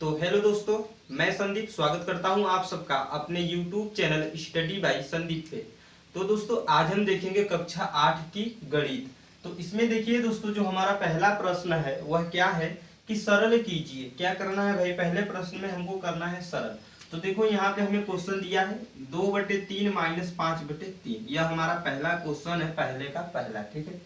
तो हेलो दोस्तों, मैं संदीप स्वागत करता हूं आप सबका अपने YouTube channel study bye Sandeep पे। तो दोस्तों आज हम देखेंगे कक्षा 8 की गणित। तो इसमें देखिए दोस्तों, जो हमारा पहला प्रश्न है वह क्या है कि सरल कीजिए। क्या करना है भाई? पहले प्रश्न में हमको करना है सरल। तो देखो यहाँ पे हमें क्वेश्चन दिया है 2/3 माइनस 5/3। यह हमारा पहला क्वेश्चन है, पहले का पहला। ठीक है,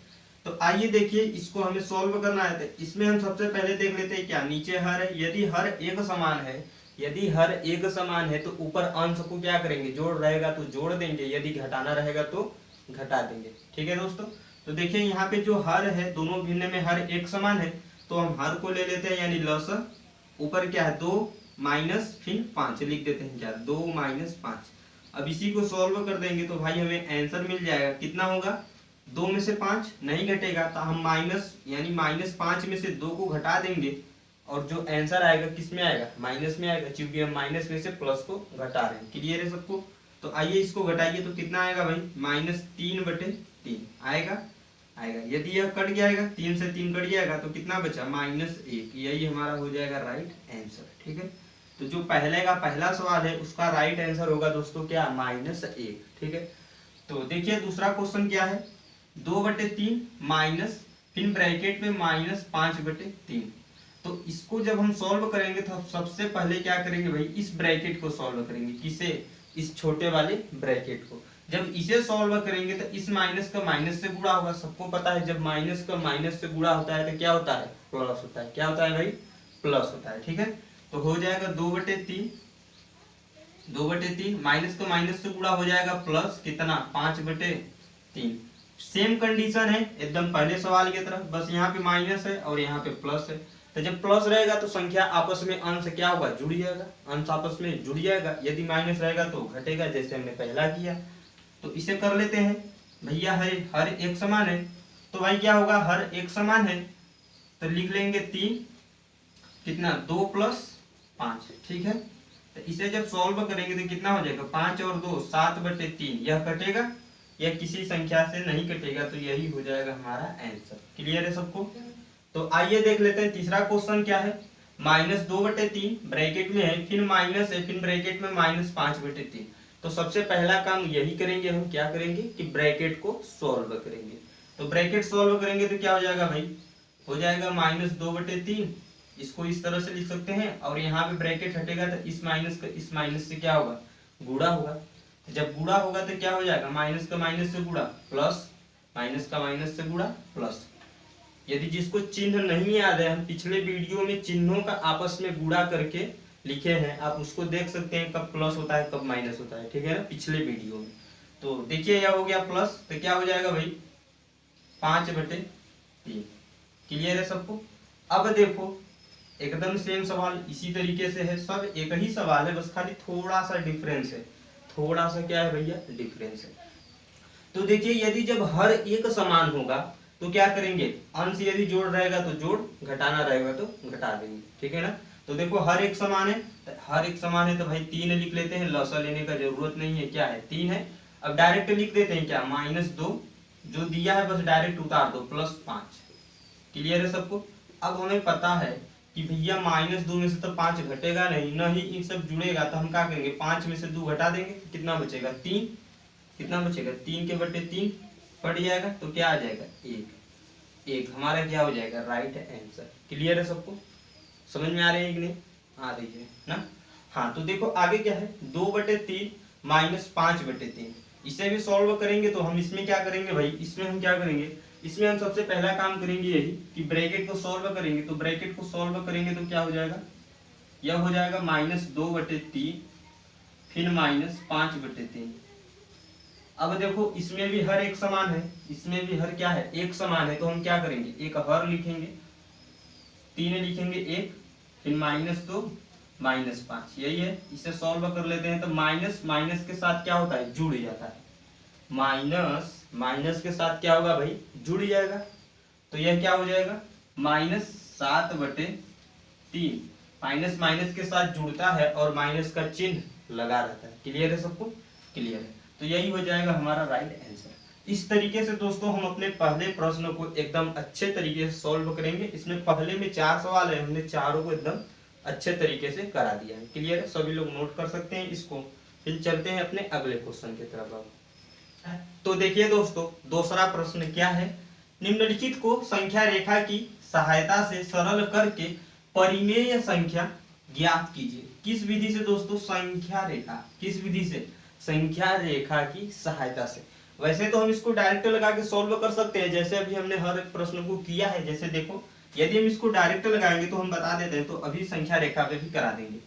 तो आइए देखिए, इसको हमें सॉल्व करना है। तो इसमें हम सबसे पहले देख लेते हैं क्या नीचे हर है। यदि हर एक समान है, यदि हर एक समान है तो ऊपर अंश को क्या करेंगे? जोड़ रहेगा तो जोड़ देंगे, यदि घटाना रहेगा तो घटा देंगे। ठीक है दोस्तों, तो देखिए यहाँ पे जो हर है, दोनों भिन्न में हर एक समान है, तो हम हर को ले लेते हैं, यानी लस ऊपर क्या है 2 माइनस फिर 5 लिख देते हैं। क्या 2 माइनस 5। अब इसी को सॉल्व कर देंगे तो भाई हमें आंसर मिल जाएगा। कितना होगा? 2 में से 5 नहीं घटेगा तो हम माइनस यानी -5 में से 2 को घटा देंगे और जो आंसर आएगा किस में आएगा? माइनस में आएगा, क्योंकि हम माइनस में से प्लस को घटा रहे हैं। क्लियर है सबको? तो आइए इसको घटाइए तो कितना आएगा भाई? -3/3 आएगा। यदि यह कट जाएगा, 3 से 3 कट जाएगा तो कितना बचा? -1। यही हमारा हो जाएगा राइट आंसर। ठीक है, तो जो पहले का पहला सवाल है उसका राइट आंसर होगा दोस्तों क्या? -1। ठीक है, तो देखिए दूसरा क्वेश्चन क्या है? 2/3 माइनस फिर ब्रैकेट में -5/3। तो इसको जब हम सॉल्व करेंगे तो सबसे पहले क्या करेंगे भाई? इस ब्रैकेट को सॉल्व करेंगे। किसे? इस छोटे वाले ब्रैकेट को। जब इसे सॉल्व करेंगे तो इस माइनस का माइनस से गुणा होगा। सबको पता है जब माइनस का माइनस से गुणा होता है तो क्या होता है? प्लस होता है। क्या होता है भाई? प्लस होता है। ठीक है, तो हो जाएगा 2/3 माइनस का माइनस से गुणा हो जाएगा प्लस कितना? 5/3। सेम कंडीशन है एकदम पहले सवाल की तरह, बस यहाँ पे माइनस है और यहाँ पे प्लस है। तो जब प्लस रहेगा तो संख्या आपस में अंश क्या होगा? जुड़ जाएगा, अंश आपस में जुड़ जाएगा। यदि माइनस रहेगा तो घटेगा, जैसे हमने पहला किया। तो इसे कर लेते हैं भैया। हर एक समान है तो भाई क्या होगा? हर एक समान है तो लिख लेंगे 3 कितना? 2 + 5। ठीक है, तो इसे जब सॉल्व करेंगे तो कितना हो जाएगा? 5 और 2 7/3। यह कटेगा, यह किसी संख्या से नहीं कटेगा, तो यही हो जाएगा हमारा आंसर। क्लियर है सबको? तो आइए देख लेते हैं तीसरा क्वेश्चन क्या है। -2/3 ब्रैकेट में है, फिर माइनस है, फिर ब्रैकेट में -5/3। तो सबसे पहला काम यही करेंगे हम। क्या करेंगे कि ब्रैकेट को सॉल्व करेंगे। तो ब्रैकेट सॉल्व करेंगे तो क्या हो जाएगा भाई? हो जाएगा -2/3। इसको इस तरह से लिख सकते हैं और यहाँ पे ब्रैकेट हटेगा तो इस माइनस से क्या होगा? गुणा होगा। जब गुणा होगा तो क्या हो जाएगा? माइनस का माइनस से गुणा प्लस, माइनस का माइनस से गुणा प्लस। यदि जिसको चिन्ह नहीं याद है, हम पिछले वीडियो में चिन्हों का आपस में गुणा करके लिखे हैं, आप उसको देख सकते हैं कब प्लस होता है कब माइनस होता है। ठीक है ना, पिछले वीडियो में। तो देखिए यह हो गया प्लस, तो क्या हो जाएगा भाई? 5/3। क्लियर है सबको? अब देखो एकदम सेम सवाल इसी तरीके से है, सब एक ही सवाल है, बस खाली थोड़ा सा डिफरेंस है। थोड़ा सा क्या है भैया? डिफरेंस है। तो देखिए यदि जब हर एक समान होगा तो क्या करेंगे? अंश यदि जोड़ रहेगा तो जोड़, घटाना रहेगा तो घटा देंगे। ठीक है ना, तो देखो हर एक समान है, तो भाई 3 लिख लेते हैं, लसा लेने का जरूरत नहीं है। क्या है? 3 है। अब डायरेक्ट लिख देते हैं क्या? -2 जो दिया है बस डायरेक्ट उतार दो, +5। क्लियर है सबको? अब हमें पता है कि भैया -2 में से तो 5 घटेगा नहीं, न ही इन सब जुड़ेगा, तो हम क्या करेंगे? 5 में से 2 घटा देंगे, कितना बचेगा? 3। कितना बचेगा? 3/3 कट जाएगा तो क्या आ जाएगा? 1 हमारा क्या हो जाएगा? Right answer. क्लियर है सबको? समझ में आ रही है कि नहीं? आ रही है ना? हाँ, तो देखो आगे क्या है? 2/3 माइनस 5/3। इसे भी सॉल्व करेंगे तो हम इसमें क्या करेंगे भाई? इसमें हम क्या करेंगे? इसमें हम सबसे पहला काम करेंगे यही कि ब्रैकेट को सॉल्व करेंगे। तो ब्रैकेट को सॉल्व करेंगे तो क्या हो जाएगा? यह हो जाएगा -2/3 फिर -5/3। अब देखो इसमें भी हर एक समान है, इसमें भी हर क्या है? एक समान है, तो हम क्या करेंगे? एक हर लिखेंगे, 3 लिखेंगे 1, फिर -2 -5। यही है, इसे सॉल्व कर लेते हैं। तो माइनस माइनस के साथ क्या होता है? जुड़ जाता है। माइनस माइनस के साथ क्या होगा भाई? जुड़ जाएगा। तो यह क्या हो जाएगा? -7/3। माइनस माइनस के साथ जुड़ता है और माइनस का चिन्ह लगा रहता है। क्लियर है सबको? क्लियर है, तो यही हो जाएगा हमारा राइट आंसर। इस तरीके से दोस्तों हम अपने पहले प्रश्न को एकदम अच्छे तरीके से सॉल्व करेंगे। इसमें पहले में 4 सवाल है, हमने चारों को एकदम अच्छे तरीके से करा दिया है। क्लियर है, सभी लोग नोट कर सकते हैं इसको। फिर चलते हैं अपने अगले क्वेश्चन की तरफ। अब तो देखिए दोस्तों, दूसरा प्रश्न क्या है, निम्नलिखित को संख्या रेखा की सहायता से सरल करके परिमेय संख्या ज्ञात कीजिए। किस विधि से दोस्तों? संख्या रेखा, किस विधि से? संख्या रेखा की सहायता से। वैसे तो हम इसको डायरेक्ट लगा के सॉल्व कर सकते हैं, जैसे अभी हमने हर एक प्रश्न को किया है। जैसे देखो, यदि हम इसको डायरेक्ट लगाएंगे तो हम बता देते हैं, तो अभी संख्या रेखा पे भी करा देंगे।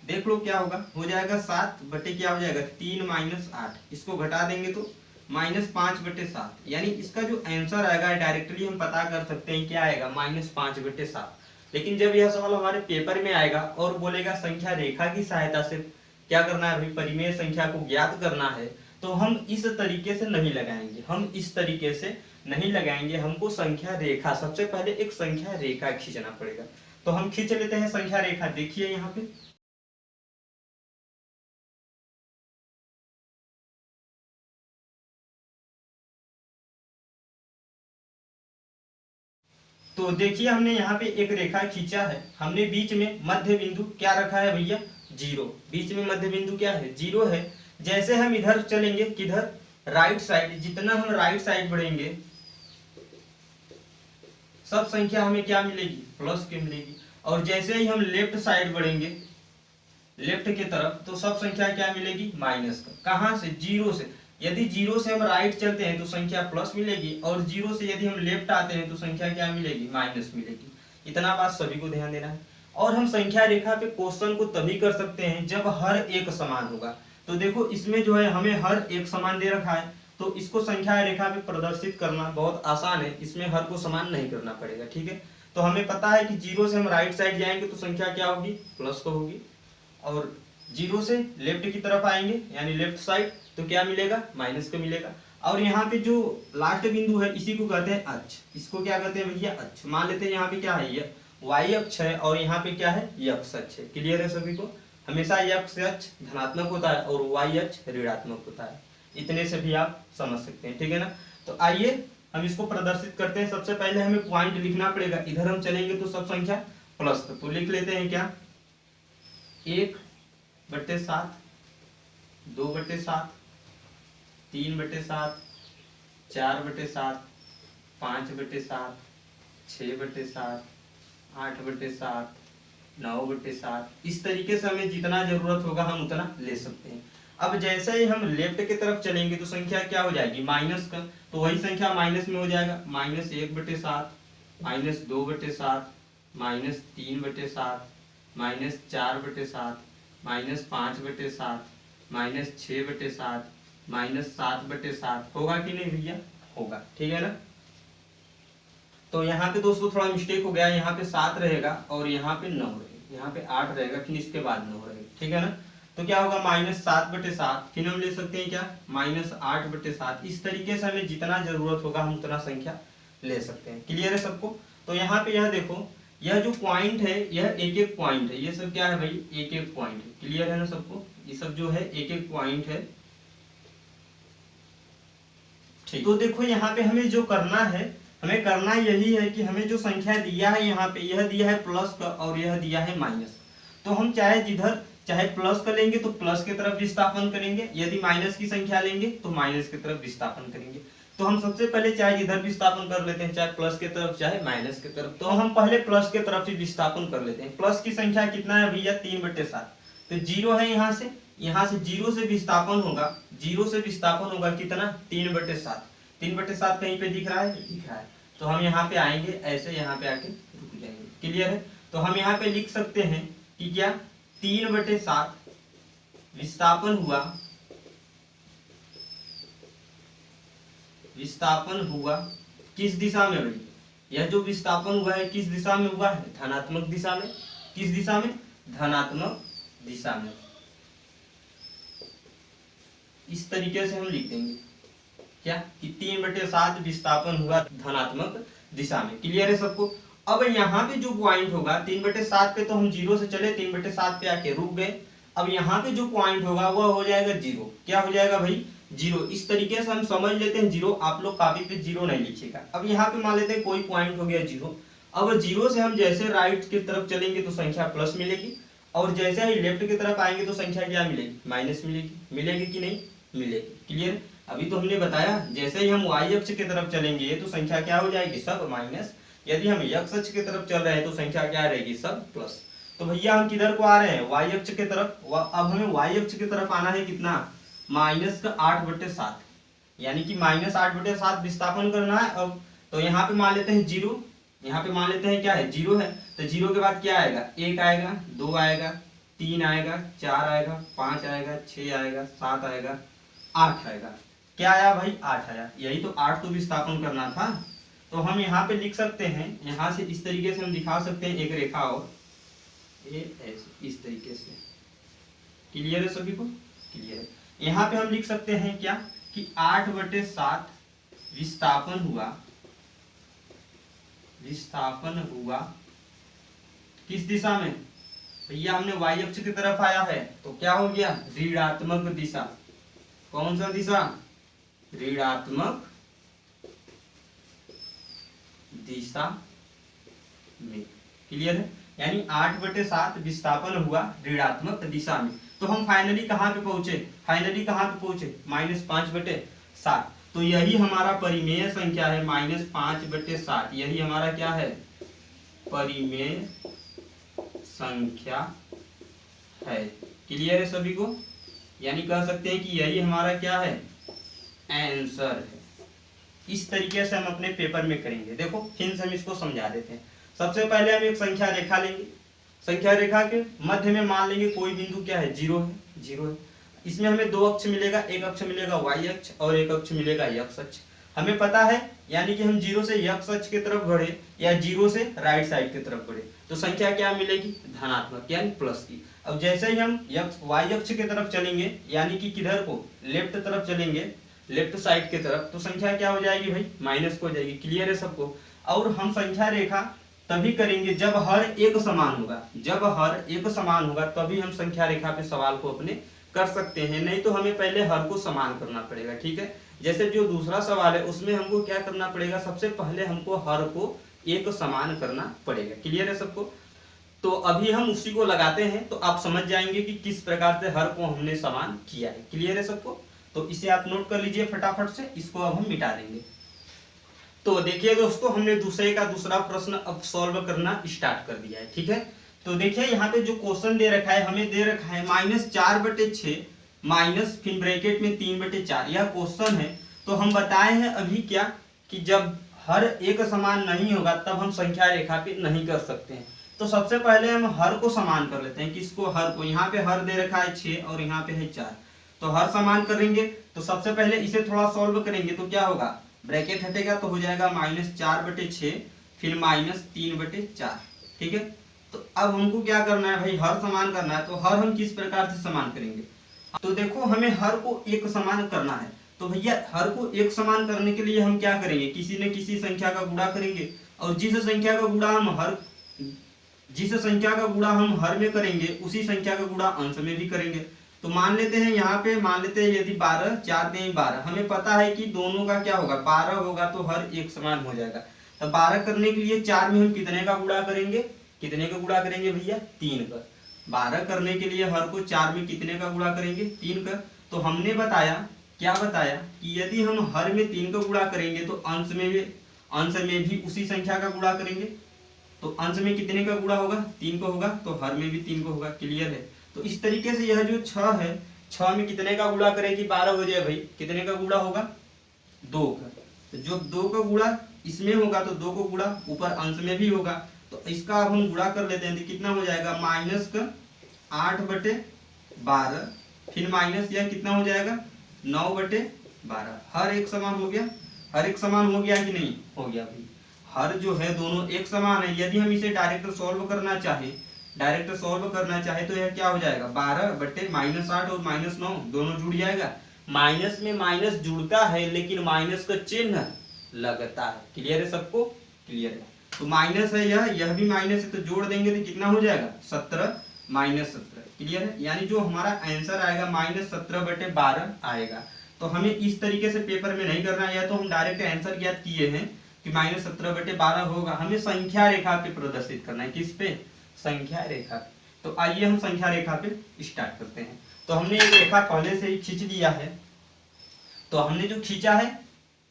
देख लो क्या होगा, हो जाएगा 7 बटे क्या हो जाएगा 3 माइनस 8, इसको घटा देंगे तो माइनस 5 बटे 7, यानी इसका जो आंसर आएगा डायरेक्टली हम पता कर सकते हैं क्या आएगा, माइनस 5 बटे 7। लेकिन जब यह सवाल हमारे पेपर में आएगा और बोलेगा संख्या रेखा की सहायता से क्या करना है भाई, परिमेय संख्या को ज्ञात करना है, तो हम इस तरीके से नहीं लगाएंगे, हम इस तरीके से नहीं लगाएंगे। हमको संख्या रेखा, सबसे पहले एक संख्या रेखा खींचना पड़ेगा। तो हम खींच लेते हैं संख्या रेखा। देखिए यहाँ पे तो देखिए हमने यहाँ पे एक रेखा खींचा है। हमने बीच में मध्य बिंदु क्या रखा है भैया, 0। बीच में मध्य बिंदु क्या है, 0 है। जैसे हम इधर चलेंगे, किधर, राइट साइड, जितना हम राइट साइड बढ़ेंगे सब संख्या हमें क्या मिलेगी, प्लस की मिलेगी। और जैसे ही हम लेफ्ट साइड बढ़ेंगे, लेफ्ट की तरफ, तो सब संख्या क्या मिलेगी, माइनस का। कहां से, 0 से। यदि 0 से हम राइट चलते हैं तो संख्या प्लस मिलेगी, और 0 से यदि हम लेफ्ट आते हैं तो संख्या क्या मिलेगी, माइनस मिलेगी। इतना बात सभी को ध्यान देना है। और हम संख्या रेखा पे क्वेश्चन को तभी कर सकते हैं जब हर एक समान होगा। तो देखो इसमें जो है हमें हर एक समान दे रखा है, तो इसको संख्या रेखा पे प्रदर्शित करना बहुत आसान है। इसमें हर को समान नहीं करना पड़ेगा, ठीक है। तो हमें पता है कि 0 से हम राइट साइड जाएंगे तो संख्या क्या होगी, प्लस को होगी। और 0 से लेफ्ट की तरफ आएंगे यानी लेफ्ट साइड, तो क्या मिलेगा, माइनस का मिलेगा। और यहाँ पे जो लास्ट बिंदु है इसी को कहते हैं अक्ष। इसको क्या कहते हैं भैया, अक्ष। मान लेते हैं यहाँ पे क्या है, ये y अक्ष है और यहाँ पे क्या है, x अक्ष है। क्लियर है सभी को? हमेशा x अक्ष धनात्मक होता है और y अक्ष ऋणात्मक होता है। इतने से भी आप समझ सकते हैं, ठीक है ना। तो आइए हम इसको प्रदर्शित करते हैं। सबसे पहले हमें पॉइंट लिखना पड़ेगा। इधर हम चलेंगे तो सब संख्या प्लस, तो लिख लेते हैं क्या, 1/7, 2/7, 3/7, 4/7, 5/7, 6/7, 8/7, 9/7। इस तरीके से हमें जितना जरूरत होगा हम उतना ले सकते हैं। अब जैसे ही हम लेफ्ट की तरफ चलेंगे तो संख्या क्या हो जाएगी, माइनस का। तो वही संख्या माइनस में हो जाएगा, -1/7, -2/7, -3/7, -4/7, -5/7, -6/7, -7/7। होगा कि नहीं भैया, होगा, ठीक है ना। तो यहाँ पे दोस्तों थोड़ा मिस्टेक हो गया, यहाँ पे 7 रहेगा और यहाँ पे 9 रहेगा, यहाँ पे 8 रहेगा, फिर इसके बाद 9 रहेगा, ठीक है ना। तो क्या होगा, -7/7, फिर हम ले सकते हैं क्या, -8/7। इस तरीके से हमें जितना जरूरत होगा हम उतना संख्या ले सकते हैं। क्लियर है सबको? तो यहाँ पे यह देखो, यह जो पॉइंट है यह एक एक पॉइंट है। ये सब क्या है भाई, एक एक पॉइंट है। क्लियर है ना सबको? ये सब जो है एक एक पॉइंट है, ठीक। तो देखो यहाँ पे हमें जो करना है, हमें करना यही है कि हमें जो संख्या दिया है यहाँ पे, यह दिया है प्लस का और यह दिया है माइनस। तो हम चाहे प्लस का लेंगे तो प्लस की तरफ विस्थापन करेंगे, यदि माइनस की संख्या लेंगे तो माइनस की तरफ विस्थापन करेंगे। तो हम सबसे पहले चाहे इधर विस्थापन कर लेते हैं, चाहे प्लस की तरफ चाहे माइनस की तरफ। तो हम पहले प्लस की तरफ ही विस्थापन कर लेते हैं। प्लस की संख्या कितना है भैया, 3/7। तो 0 है यहाँ से 0 से विस्थापन होगा, 0 से विस्थापन होगा कितना, 3/7। 3/7 कहीं पे दिख रहा है, दिख रहा है। तो हम यहाँ पे आएंगे, ऐसे यहाँ पे आके रुक जाएंगे। क्लियर है? तो हम यहाँ पे लिख सकते हैं कि क्या, 3/7 विस्थापन हुआ किस दिशा में भाई, यह जो विस्थापन हुआ है किस दिशा में हुआ है, धनात्मक दिशा में। किस दिशा में, धनात्मक दिशा में। इस तरीके से हम लिख देंगे क्या, कि 3/7 विस्थापन हुआ धनात्मक दिशा में। क्लियर है सबको? अब यहाँ पे जो पॉइंट होगा 3/7 पे, तो हम 0 से चले 3/7 पे आके रुक गए। अब यहाँ पे जो पॉइंट होगा वह हो जाएगा 0। क्या हो जाएगा भाई, 0। इस तरीके से हम समझ लेते हैं 0। आप लोग कॉपी पे 0 नहीं लिखिएगा। अब यहाँ पे मान लेते हैं कोई पॉइंट हो गया 0, अब जीरो से हम जैसे राइट की तरफ चलेंगे तो संख्या प्लस मिलेगी, और जैसे ही लेफ्ट की तरफ आएंगे तो संख्या क्या मिलेगी, माइनस मिलेगी। मिलेगी कि नहीं मिलेगी, क्लियर। अभी तो हमने बताया जैसे ही हम y अक्ष की तरफ चलेंगे तो संख्या क्या हो जाएगी, सब माइनस। यदि हम x अक्ष की तरफ चल रहे हैं तो संख्या क्या रहेगी, सब प्लस। तो भैया हम किधर को आ रहे हैं, y अक्ष की तरफ। अब हमें y अक्ष की तरफ आना है कितना, माइनस का 8/7, यानी कि -8/7 विस्थापन करना है। अब तो यहाँ पे मान लेते हैं जीरो, यहाँ पे मान लेते हैं क्या है, जीरो है। तो जीरो के बाद क्या आएगा, 1 आएगा, 2 आएगा, 3 आएगा, 4 आएगा, 5 आएगा, 6 आएगा, 7 आएगा, 8 आएगा। क्या आया भाई, 8 आया। यही तो 8 तो विस्थापन करना था। तो हम यहाँ पे लिख सकते हैं, यहाँ से इस तरीके से हम दिखा सकते हैं एक रेखा, और इस तरीके से। क्लियर है सभी को, क्लियर है। यहाँ पे हम लिख सकते हैं क्या कि 8/7 विस्थापन हुआ किस दिशा में भैया, हमने y अक्ष की तरफ आया है तो क्या हो गया, ऋणात्मक दिशा। कौन सा दिशा, ऋणात्मक दिशा में। क्लियर है, यानी 8/7 विस्थापन हुआ ऋणात्मक दिशा में। तो हम फाइनली कहाँ पे पहुंचे, -5/7। तो यही हमारा परिमेय संख्या है, -5/7। यही हमारा क्या है, परिमेय संख्या है। क्लियर है सभी को, यानी कह सकते हैं कि यही हमारा क्या है, आंसर है। इस तरीके से हम अपने पेपर में करेंगे। देखो फिर से हम इसको समझा देते हैं। सबसे पहले हम एक संख्या रेखा लेंगे, संख्या रेखा के मध्य में मान लेंगे कोई बिंदु क्या है, जीरो है। इसमें हमें दो अक्ष मिलेगा, एक अक्ष मिलेगा y अक्ष और एक अक्ष मिलेगा x अक्ष। हमें पता है, यानी कि हम जीरो से x अक्ष की तरफ बढ़े या जीरो से राइट साइड की तरफ बढ़े तो संख्या क्या मिलेगी, धनात्मक यानी प्लस की। अब जैसे ही हम y अक्ष की तरफ चलेंगे, यानी कि किधर को, लेफ्ट तरफ चलेंगे, लेफ्ट साइड की तरफ, तो संख्या क्या हो जाएगी भाई, माइनस को हो जाएगी। क्लियर है सबको। और हम संख्या रेखा तभी करेंगे जब हर एक समान होगा, तभी हम संख्या रेखा पे सवाल को अपने कर सकते हैं। नहीं तो हमें पहले हर को समान करना पड़ेगा, ठीक है। जैसे जो दूसरा सवाल है उसमें हमको क्या करना पड़ेगा, सबसे पहले हमको हर को एक समान करना पड़ेगा। क्लियर है सबको। तो अभी हम उसी को लगाते हैं तो आप समझ जाएंगे कि किस प्रकार से हर को हमने समान किया है। क्लियर है सबको। तो इसे आप नोट कर लीजिए फटाफट से, इसको अब हम मिटा देंगे। तो देखिए दोस्तों, हमने दूसरा प्रश्न अब सॉल्व करना स्टार्ट कर दिया है, ठीक है। तो देखिए यहाँ पे जो क्वेश्चन दे रखा है, हमें दे रखा है -4/6 माइनस फिर ब्रैकेट में 3/4। यह क्वेश्चन है। तो हम बताए हैं अभी क्या कि जब हर एक समान नहीं होगा तब हम संख्या रेखा पे नहीं कर सकते हैं। तो सबसे पहले हम हर को समान कर लेते हैं। किसको, हर को। यहाँ पे हर दे रखा है 6 और यहाँ पे है 4, तो हर समान करेंगे। तो सबसे पहले इसे थोड़ा सॉल्व करेंगे तो क्या होगा, ब्रैकेट हटेगा तो हो जाएगा -4/6 फिर -3/4, ठीक है। तो अब हमको क्या करना है भाई, हर समान करना है। तो हर हम किस प्रकार से समान करेंगे, तो देखो हमें हर को एक समान करना है। तो भैया हर को एक समान करने के लिए हम क्या करेंगे, किसी न किसी संख्या का गुणा करेंगे, और जिस संख्या का गुणा हम हर में करेंगे उसी संख्या का गुणा अंश में भी करेंगे। तो मान लेते हैं यहाँ पे, मान लेते हैं यदि 12 4 3 12, हमें पता है कि दोनों का क्या होगा, 12 होगा तो हर एक समान हो जाएगा। तो 12 करने के लिए 4 में हम कितने का गुणा करेंगे, भैया 3 का। 12 करने के लिए हर को 4 में कितने का गुणा करेंगे, 3 का। तो हमने बताया कि यदि हम हर में 3 का गुणा करेंगे तो अंश में भी उसी संख्या का गुणा करेंगे। तो अंश में कितने का गुणा होगा, 3 का होगा, तो हर में भी 3 का होगा। क्लियर है। तो इस तरीके से यह जो 6 है, 6 में कितने का गुणा करें कि 12 हो जाए भाई, कितने का गुणा होगा, 2 का। तो जो 2 का गुणा इसमें होगा तो 2 को गुणा ऊपर अंश में भी होगा। तो इसका अब हम गुणा कर लेते हैं तो कितना हो जाएगा, -8/12 फिर माइनस यह कितना हो जाएगा, 9/12। हर एक समान हो गया, कि नहीं हो गया भाई। हर जो है दोनों एक समान है। यदि हम इसे डायरेक्ट सॉल्व करना चाहे तो यह क्या हो जाएगा, 12/-8 और -9 दोनों जुड़ जाएगा। माइनस में माइनस जुड़ता है लेकिन माइनस का चिन्ह लगता है। क्लियर है सबको, क्लियर है। तो माइनस है यह भी माइनस है, तो जोड़ देंगे तो कितना हो जाएगा, 17 -17। क्लियर है। यानी जो हमारा आंसर आएगा -17/12 आएगा। तो हमें इस तरीके से पेपर में नहीं करना है, या तो हम डायरेक्ट आंसर ज्ञात किए हैं कि -17/12 होगा। हमें संख्या रेखा पे प्रदर्शित करना है। किस पे? संख्या रेखा पे। तो आइए हम संख्या रेखा पे स्टार्ट करते हैं। तो हमने एक रेखा पहले से ही खींच लिया है। तो हमने जो खींचा है,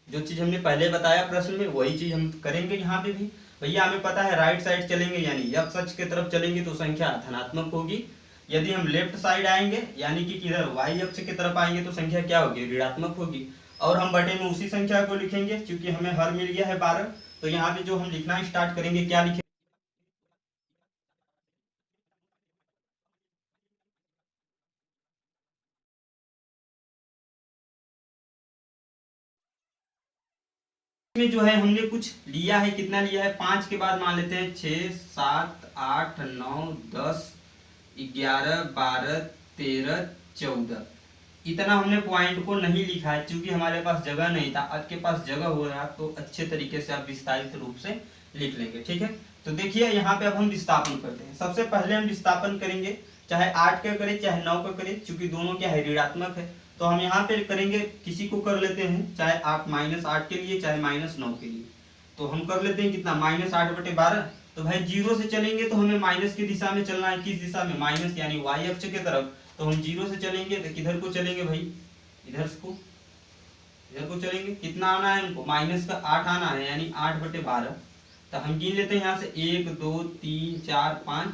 जो चीज हमने पहले बताया प्रश्न में, वही चीज हम करेंगे यहाँ पे भी। भैया हमें पता है राइट साइड चलेंगे यानी x अक्ष की तरफ चलेंगे तो संख्या धनात्मक होगी। यदि हम लेफ्ट साइड आएंगे यानी कि किधर y अक्ष की तरफ आएंगे तो संख्या क्या होगी? ऋणात्मक होगी। और हम बटे में उसी संख्या को लिखेंगे, क्योंकि हमें हर मिल गया है 12। तो यहाँ पे जो हम लिखना स्टार्ट करेंगे, क्या लिखेंगे? में जो है हमने कुछ लिया है, कितना लिया है? 5 के बाद मान लेते हैं 6 7 8 9 10 11 12 13 14। इतना हमने पॉइंट को नहीं लिखा है क्योंकि हमारे पास जगह नहीं था। आपके पास जगह हो रहा तो अच्छे तरीके से आप विस्तारित रूप से लिख लेंगे। ठीक है, तो देखिए यहाँ पे अब हम विस्थापन करते हैं। सबसे पहले हम विस्थापन करेंगे, चाहे 8 का करें चाहे 9 का करें, क्योंकि दोनों क्या है? ऋणात्मक है। तो हम यहाँ पे करेंगे, किसी को कर लेते हैं, चाहे आप -8 के लिए चाहे -9 के लिए। तो हम कर लेते हैं कितना? -8/12। तो भाई जीरो से चलेंगे तो हमें माइनस की दिशा में चलना है। किस दिशा में? माइनस यानी y अक्ष की तरफ। तो हम जीरो से चलेंगे तो किधर को चलेंगे भाई? इधर को चलेंगे। कितना आना है हमको? माइनस का 8 आना है, यानी 8/12। तो हम गिन लेते हैं यहाँ से 1 2 3 4 5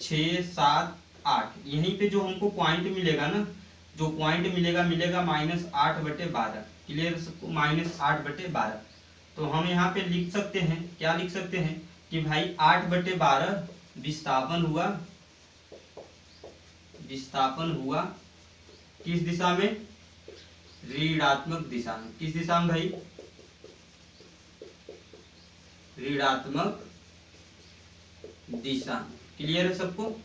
6 7 8। यहीं पे जो हमको पॉइंट मिलेगा ना, जो पॉइंट मिलेगा -8/12। क्लियर सबको? -8/12। तो हम यहाँ पे लिख सकते हैं, क्या लिख सकते हैं कि भाई 8/12 विस्थापन हुआ किस दिशा में? ऋणात्मक दिशा में। किस दिशा में भाई? ऋणात्मक दिशा में। क्लियर है सबको?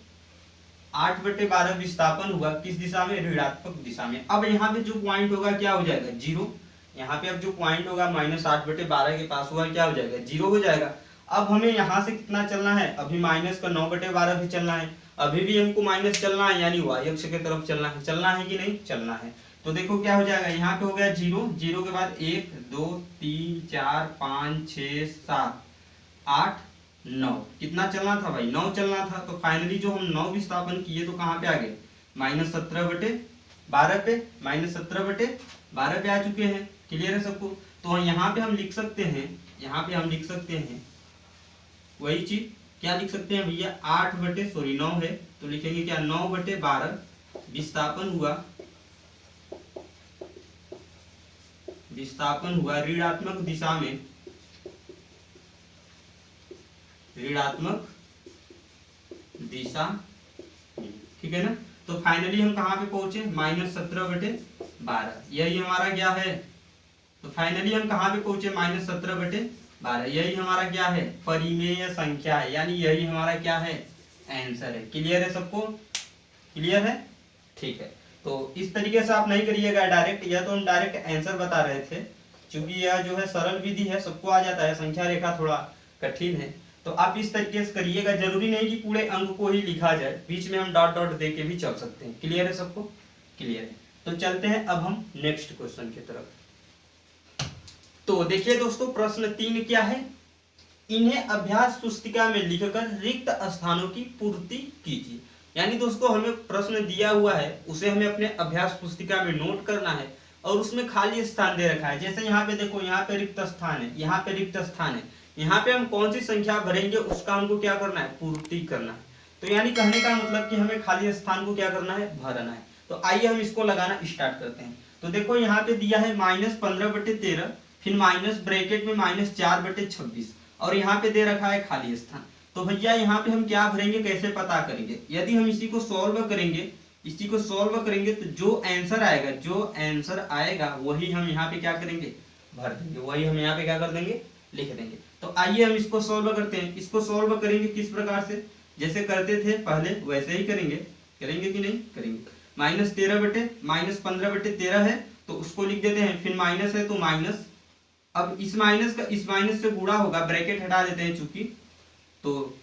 8/12 विस्थापन हुआ किस दिशा में? ऋणात्मक दिशा में। अब यहाँ पे जो पॉइंट होगा क्या हो जाएगा? जीरो। यहाँ पे अब जो पॉइंट होगा -8/12 के पास हुआ, क्या हो जाएगा? जीरो हो जाएगा। अब हमें यहाँ से कितना चलना है? अभी माइनस का 9/12 भी चलना है। अभी भी हमको माइनस चलना है, यानी y अक्ष की तरफ चलना है। चलना है कि नहीं? चलना है। तो देखो क्या हो जाएगा, यहाँ पे हो गया जीरो। जीरो के बाद 1 2 3 4 5 6 7 8 9। कितना चलना था भाई? 9 चलना था। तो फाइनली जो हम 9 विस्थापन किए तो कहाँ पे आ गए? -17/12 पे। -17/12 पे आ चुके हैं। क्लियर है सबको? तो यहाँ पे हम लिख सकते हैं, यहाँ पे हम लिख सकते हैं वही चीज। क्या लिख सकते हैं भैया? 9 है तो लिखेंगे क्या? 9/12 विस्थापन हुआ ऋणात्मक दिशा में। ऋणात्मक दिशा, ठीक है ना? तो फाइनली हम कहाँ पे पहुंचे? -17/12। यही हमारा क्या है? तो फाइनली हम कहाँ पे पहुंचे? -17/12। यही हमारा क्या है? परिमेय संख्या है, यानी यही हमारा क्या है? आंसर है। क्लियर है सबको? क्लियर है? ठीक है। तो इस तरीके से आप नहीं करिएगा डायरेक्ट, या तो हम डायरेक्ट आंसर बता रहे थे, क्योंकि यह जो है सरल विधि है, सबको आ जाता है। संख्या रेखा थोड़ा कठिन है, तो आप इस तरीके से करिएगा। जरूरी नहीं कि पूरे अंक को ही लिखा जाए, बीच में हम डॉट डॉट दे के भी चल सकते हैं। क्लियर है सबको? क्लियर है। तो चलते हैं अब हम नेक्स्ट क्वेश्चन की तरफ। तो देखिए दोस्तों, प्रश्न 3 क्या है? इन्हें अभ्यास पुस्तिका में लिखकर रिक्त स्थानों की पूर्ति कीजिए। यानी दोस्तों हमें प्रश्न दिया हुआ है, उसे हमें अपने अभ्यास पुस्तिका में नोट करना है, और उसमें खाली स्थान दे रखा है। जैसे यहाँ पे देखो, यहाँ पे रिक्त स्थान है, यहाँ पे रिक्त स्थान है। यहाँ पे हम कौन सी संख्या भरेंगे उसका हमको क्या करना है? पूर्ति करना है। तो यानी कहने का मतलब कि हमें खाली स्थान को क्या करना है? भरना है। तो आइए हम इसको लगाना स्टार्ट करते हैं। तो देखो यहाँ पे दिया है -15/13, फिर माइनस ब्रैकेट में -4/26, और यहाँ पे दे रखा है खाली स्थान। तो भैया यहाँ पे हम क्या भरेंगे, कैसे पता करेंगे? यदि हम इसी को सॉल्व करेंगे तो जो आंसर आएगा वही हम यहाँ पे क्या करेंगे? भर देंगे। वही हम यहाँ पे क्या कर देंगे? लिख देंगे। तो आइए हम इसको सॉल्व करते हैं। इसको सॉल्व करेंगे किस प्रकार से? जैसे करते थे पहले वैसे ही करेंगे कि नहीं? करेंगे। -15/13 है तो उसको लिख देते हैं, फिर माइनस है तो माइनस। अब इस माइनस का इस माइनस से गुणा होगा, ब्रैकेट हटा देते हैं चूंकि, तो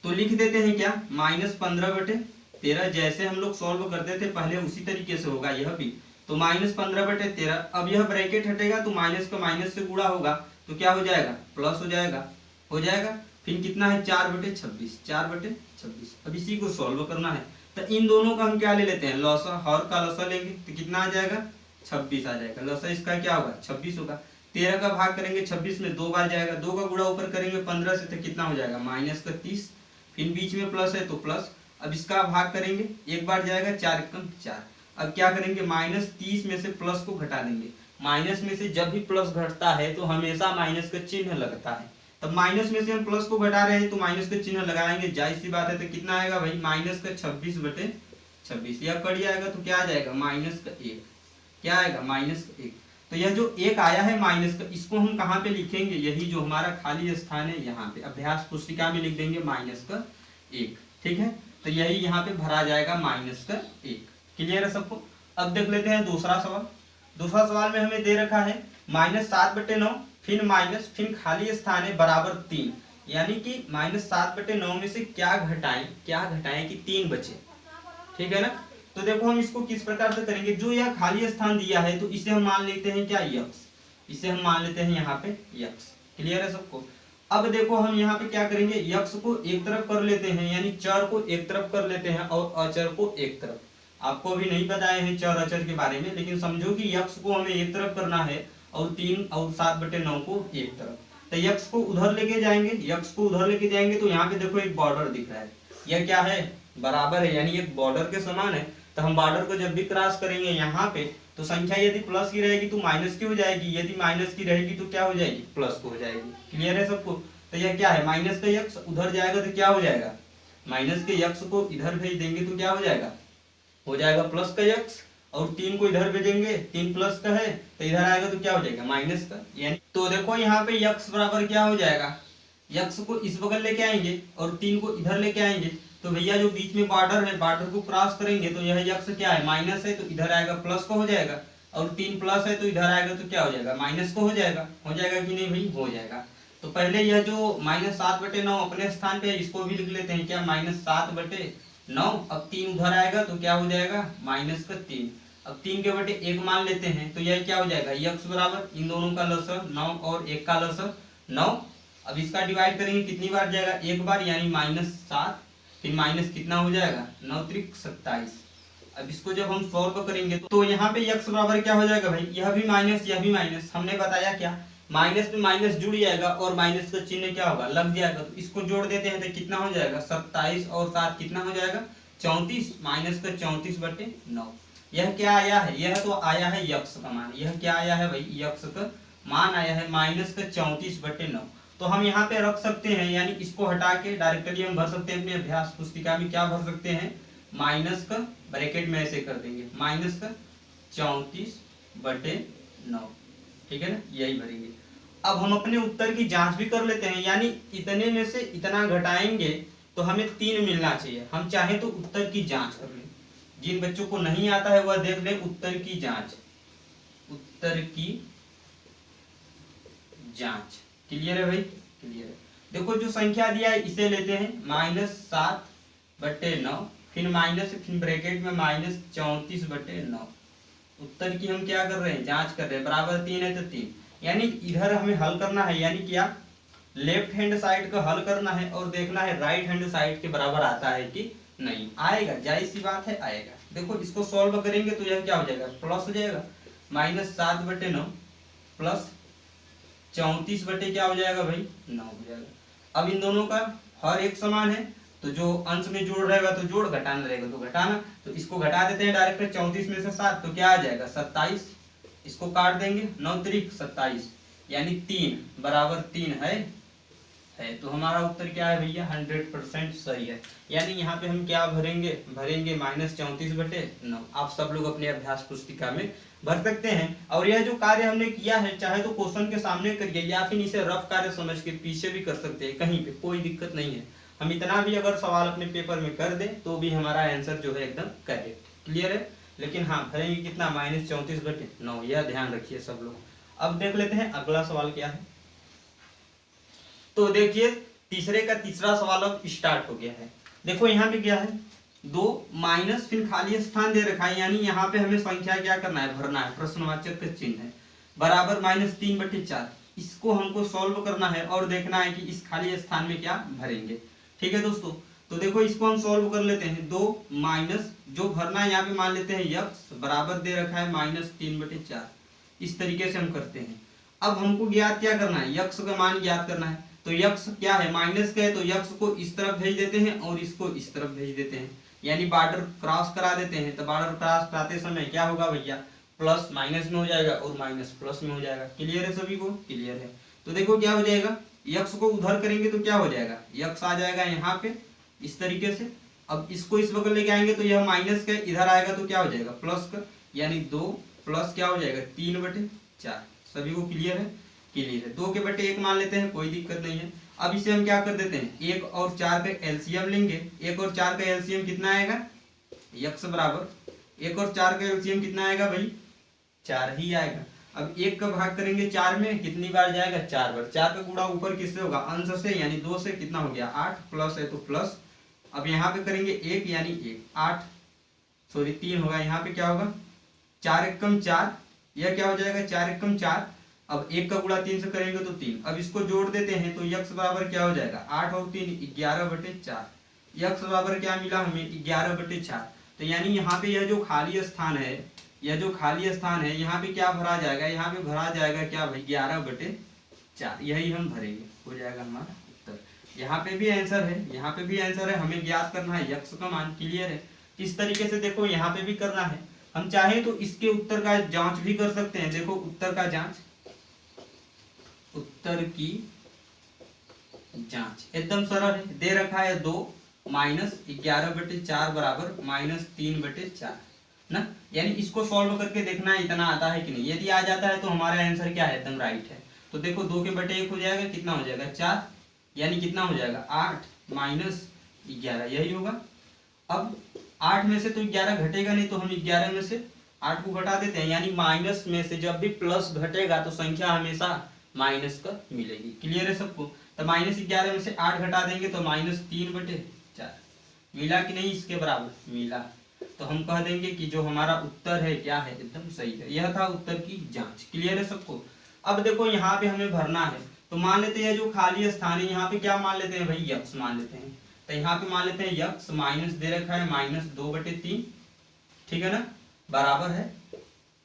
लिख देते हैं क्या? -15/13। जैसे हम लोग सॉल्व करते थे पहले उसी तरीके से होगा यह भी। तो -15/13। अब यह ब्रैकेट हटेगा तो माइनस का माइनस से गुणा होगा तो क्या हो जाएगा, प्लस हो जाएगा, हो जाएगा। फिर कितना है 4/26, 4/26। अब इसी को सॉल्व करना है, तो इन दोनों का हम क्या ले लेते हैं, लॉसा, हर का लॉसा लेंगे तो कितना आ जाएगा 26 आ जाएगा। लॉसा इसका क्या होगा 26 होगा। 13 का भाग करेंगे 26 में 2 बार जाएगा, 2 का गुणा ऊपर करेंगे 15 से तो कितना हो जाएगा -30। फिर बीच में प्लस है तो प्लस। अब इसका भाग करेंगे, एक बार जाएगा 4 एकम 4। अब क्या करेंगे -30 में से प्लस को घटा देंगे। माइनस में से जब भी प्लस घटता है तो हमेशा माइनस का चिन्ह लगता है। तब माइनस में से हम प्लस को घटा रहे हैं तो माइनस का चिन्ह लगाएंगे, जाहिर सी बात है। तो कितना आएगा भाई -26/26। यह कट जाएगा तो क्या आ जाएगा -1। क्या आएगा -1। तो यह जो एक आया है माइनस का, इसको हम कहाँ पे लिखेंगे, यही जो हमारा खाली स्थान है यहाँ पे अभ्यास पुस्तिका में लिख देंगे -1। ठीक है, तो यही यहाँ पे भरा जाएगा -1। क्लियर है सबको। अब देख लेते हैं दूसरा सवाल। दूसरा सवाल में हमें दे रखा है -7/9, फिर माइनस, फिर खाली स्थान है बराबर 3। यानी कि -7/9 में से क्या घटाएं कि 3 बचे। ठीक है ना। तो देखो हम इसको किस प्रकार से करेंगे, जो यह खाली स्थान दिया है तो इसे हम मान लेते हैं क्या यक्स, इसे हम मान लेते हैं यहाँ पे यक्स। क्लियर है सबको। अब देखो हम यहाँ पे क्या करेंगे, यक्स को एक तरफ कर लेते हैं, यानी चर को एक तरफ कर लेते हैं और अचर को एक तरफ। आपको अभी नहीं बताए हैं चर अचर के बारे में, लेकिन समझो कि यक्स को हमें एक तरफ करना है और 3 और 7/9 को एक तरफ। तो यक्स को उधर लेके जाएंगे, तो यहाँ पे देखो एक बॉर्डर दिख रहा है, यह क्या है बराबर है, यानी एक बॉर्डर के समान है। तो हम बॉर्डर को जब भी क्रॉस करेंगे यहाँ पे, तो संख्या यदि प्लस की रहेगी तो माइनस की हो जाएगी, यदि माइनस की रहेगी तो क्या हो जाएगी, प्लस को हो जाएगी। क्लियर है सबको। तो यह क्या है, माइनस का यक्स उधर जाएगा तो क्या हो जाएगा, माइनस के यक्स को इधर भेज देंगे तो क्या हो जाएगा प्लस का यक्स। और 3 को इधर भेजेंगे, 3 प्लस का है तो इधर आएगा तो क्या हो जाएगा माइनस का। यानी तो देखो यहाँ पे यक्स बराबर क्या हो जाएगा, यक्स को इस बगल लेके आएंगे और 3 को इधर लेके आएंगे। तो भैया जो बीच में बॉर्डर है, बॉर्डर को क्रॉस करेंगे तो यह यक्स क्या है माइनस है, तो इधर आएगा प्लस को हो जाएगा। और 3 प्लस है तो इधर आएगा तो क्या हो जाएगा माइनस को हो जाएगा कि नहीं भाई, हो जाएगा। तो पहले यह जो -7/9 अपने स्थान पे है, इसको भी लिख लेते हैं क्या -7/9। अब 3 उधर आएगा तो क्या हो जाएगा -3। अब 3 के बटे 1 मान लेते हैं तो यह क्या हो जाएगा यक्स बराबर, इन दोनों का लसर 9 और 1 का लसर 9। अब इसका डिवाइड करेंगे कितनी बार जाएगा, एक बार, यानी -7। फिर माइनस कितना हो जाएगा 9 त्रिक 27। अब इसको जब हम सॉल्व करेंगे तो यहाँ पे यक्स बराबर क्या हो जाएगा भाई, यह भी माइनस यह भी माइनस। हमने बताया क्या, माइनस में माइनस जुड़ जाएगा और माइनस का चिन्ह क्या होगा लग जाएगा। तो इसको जोड़ देते हैं तो कितना हो जाएगा 27 और 7 कितना हो जाएगा 34। माइनस का 34/9। यह क्या आया है, यह तो आया है यक्स का मान। यह क्या आया है भाई, यक्स का मान आया है -34/9। तो हम यहाँ पे रख सकते हैं, यानी इसको हटा के डायरेक्टली हम भर सकते हैं अपने अभ्यास पुस्तिका में। क्या भर सकते हैं, माइनस का ब्रैकेट में ऐसे कर देंगे -34/9। ठीक है ना, यही भरेंगे। अब हम अपने उत्तर की जांच भी कर लेते हैं, यानी इतने में से इतना घटाएंगे तो हमें 3 मिलना चाहिए। हम चाहे तो उत्तर की जांच कर लें, जिन बच्चों को नहीं आता है वह देख लें उत्तर की जांच। क्लियर है भाई, क्लियर है। देखो जो संख्या दिया है इसे लेते हैं -7/9, फिर माइनस, फिर ब्रैकेट में -34/9। उत्तर की हम क्या कर रहे हैं, जांच कर रहे हैं। बराबर 3 है तो 3, यानी इधर हमें हल करना है, यानी क्या लेफ्ट हैंड साइड का हल करना है और देखना है राइट हैंड साइड के बराबर आता है कि नहीं। आएगा, जाहिर सी बात है आएगा। देखो इसको सॉल्व करेंगे तो यह क्या हो जाएगा, प्लस हो जाएगा, -7/9 प्लस 34 बटे क्या हो जाएगा भाई 9 हो जाएगा। अब इन दोनों का हर एक समान है, तो जो अंश में जोड़ रहेगा तो जोड़, घटाना रहेगा तो घटाना। तो इसको घटा देते हैं डायरेक्ट, 34 में से 7 तो क्या आ जाएगा 27। इसको काट देंगे, 9 त्रिक 27, यानी 3 बराबर 3 है। तो हमारा उत्तर क्या है भैया 100% सही है। यानी यहाँ पे हम क्या भरेंगे -34/9। आप सब लोग अपने अभ्यास पुस्तिका में भर सकते हैं। और यह जो कार्य हमने किया है, चाहे तो क्वेश्चन के सामने करिए या फिर इसे रफ कार्य समझ के पीछे भी कर सकते हैं, कहीं पे कोई दिक्कत नहीं है। हम इतना भी अगर सवाल अपने पेपर में कर दें तो भी हमारा आंसर जो है एकदम करेक्ट। क्लियर है। लेकिन हाँ भरेंगे कितना -34/9, यह ध्यान रखिए सब लोग। अब देख लेते हैं अगला सवाल क्या है। तो देखिए तीसरे का तीसरा सवाल अब स्टार्ट हो गया है। देखो यहाँ पे क्या है, 2 माइनस फिर खाली स्थान दे रखा है, यानी यहाँ पे हमें संख्या क्या करना है, भरना है, प्रश्नवाचक का चिन्ह है, बराबर -3/4। इसको हमको सॉल्व करना है और देखना है कि इस खाली स्थान में क्या भरेंगे। ठीक है दोस्तों, तो देखो इसको हम सॉल्व कर लेते हैं। 2 माइनस जो भरना है यहाँ पे मान लेते हैं यक्स, बराबर दे रखा है -3/4। इस तरीके से हम करते हैं। अब हमको ज्ञात क्या करना है, यक्स का मान ज्ञात करना है। तो यक्स क्या है, माइनस का है, तो यक्स को इस तरफ भेज देते हैं और इसको इस तरफ भेज देते हैं, यानी बॉर्डर क्रॉस करा देते हैं। तो बॉर्डर क्रॉस कराते समय क्या होगा भैया, प्लस माइनस में हो जाएगा और माइनस प्लस में हो जाएगा। क्लियर है सभी को, क्लियर है। तो देखो क्या हो जाएगा, यक्स को उधर करेंगे तो क्या हो जाएगा, यक्स आ जाएगा यहाँ पे इस तरीके से। अब इसको इस बगल लेके आएंगे तो यह माइनस का इधर आएगा तो क्या हो जाएगा, प्लस का, यानी 2 प्लस क्या हो जाएगा 3/4। सभी को क्लियर है, क्लियर है। 2 के बटे 1 मान लेते हैं, कोई दिक्कत नहीं है। अब इसे हम क्या कर देते हैं, 1 और 4 का एलसीएम लेंगे। 1 और 4 का एलसीएम कितना आएगा, यक्स बराबर 1 और 4 का एलसीएम कितना आएगा भाई, 4 ही आएगा। अब 1 का भाग करेंगे 4 में, कितनी बार जाएगा, 4 बार। 4 का गुणा ऊपर किससे होगा, अंश से, यानी 2 से, कितना हो गया 8, प्लस है तो प्लस। अब यहाँ पे करेंगे 1 यानी 3 होगा। यहाँ पे क्या होगा, 4 एकम 4, यह क्या हो जाएगा 4 एकम 4। अब 1 का गुणा 3 से करेंगे तो 3। अब इसको जोड़ देते हैं तो यक्स बराबर क्या हो जाएगा, 8 और 3 11/4। यक्स बराबर क्या मिला हमें, 11/4। तो यानी यहाँ पे यह जो खाली स्थान है, यह जो खाली स्थान है यहाँ पे क्या भरा जाएगा, यहाँ पे भरा जाएगा क्या भाई, 11/4। यही हम भरेंगे, हो जाएगा हमारा उत्तर। यहाँ पे भी आंसर है, यहाँ पे भी आंसर है। हमें ज्ञात करना है यक्स का मान। क्लियर है। इस तरीके से देखो यहाँ पे भी करना है। हम चाहे तो इसके उत्तर का जांच भी कर सकते हैं। देखो उत्तर का जांच, उत्तर की जांच एकदम सरल है। दे रखा है 2 माइनस 11/4 बराबर -3/4 ना, यानी इसको सॉल्व करके देखना है इतना आता है कि नहीं। यदि आ जाता है तो हमारा आंसर क्या है, एकदम राइट है। तो देखो 2 के बटे 1 हो जाएगा, कितना हो जाएगा 4, यानी कितना हो जाएगा 8 माइनस 11, यही होगा। अब 8 में से तो 11 घटेगा नहीं, तो हम 11 में से 8 को घटा देते हैं, यानी माइनस में से जब भी प्लस घटेगा तो संख्या हमेशा माइनस का मिलेगी। क्लियर है सबको। तो -11 में से 8 घटा देंगे तो -3/4 मिला कि नहीं, इसके बराबर मिला। तो हम कह देंगे कि जो हमारा उत्तर है क्या है, एकदम सही है। यह था उत्तर की जांच। क्लियर है सबको। अब देखो यहाँ पे हमें भरना है, तो मान लेते हैं जो खाली स्थान है यहाँ पे क्या मान लेते हैं भाई, यक्स मान लेते हैं। तो यहाँ पे मान लेते हैं यक्स, माइनस दे रखा है -2/3, ठीक है ना, बराबर है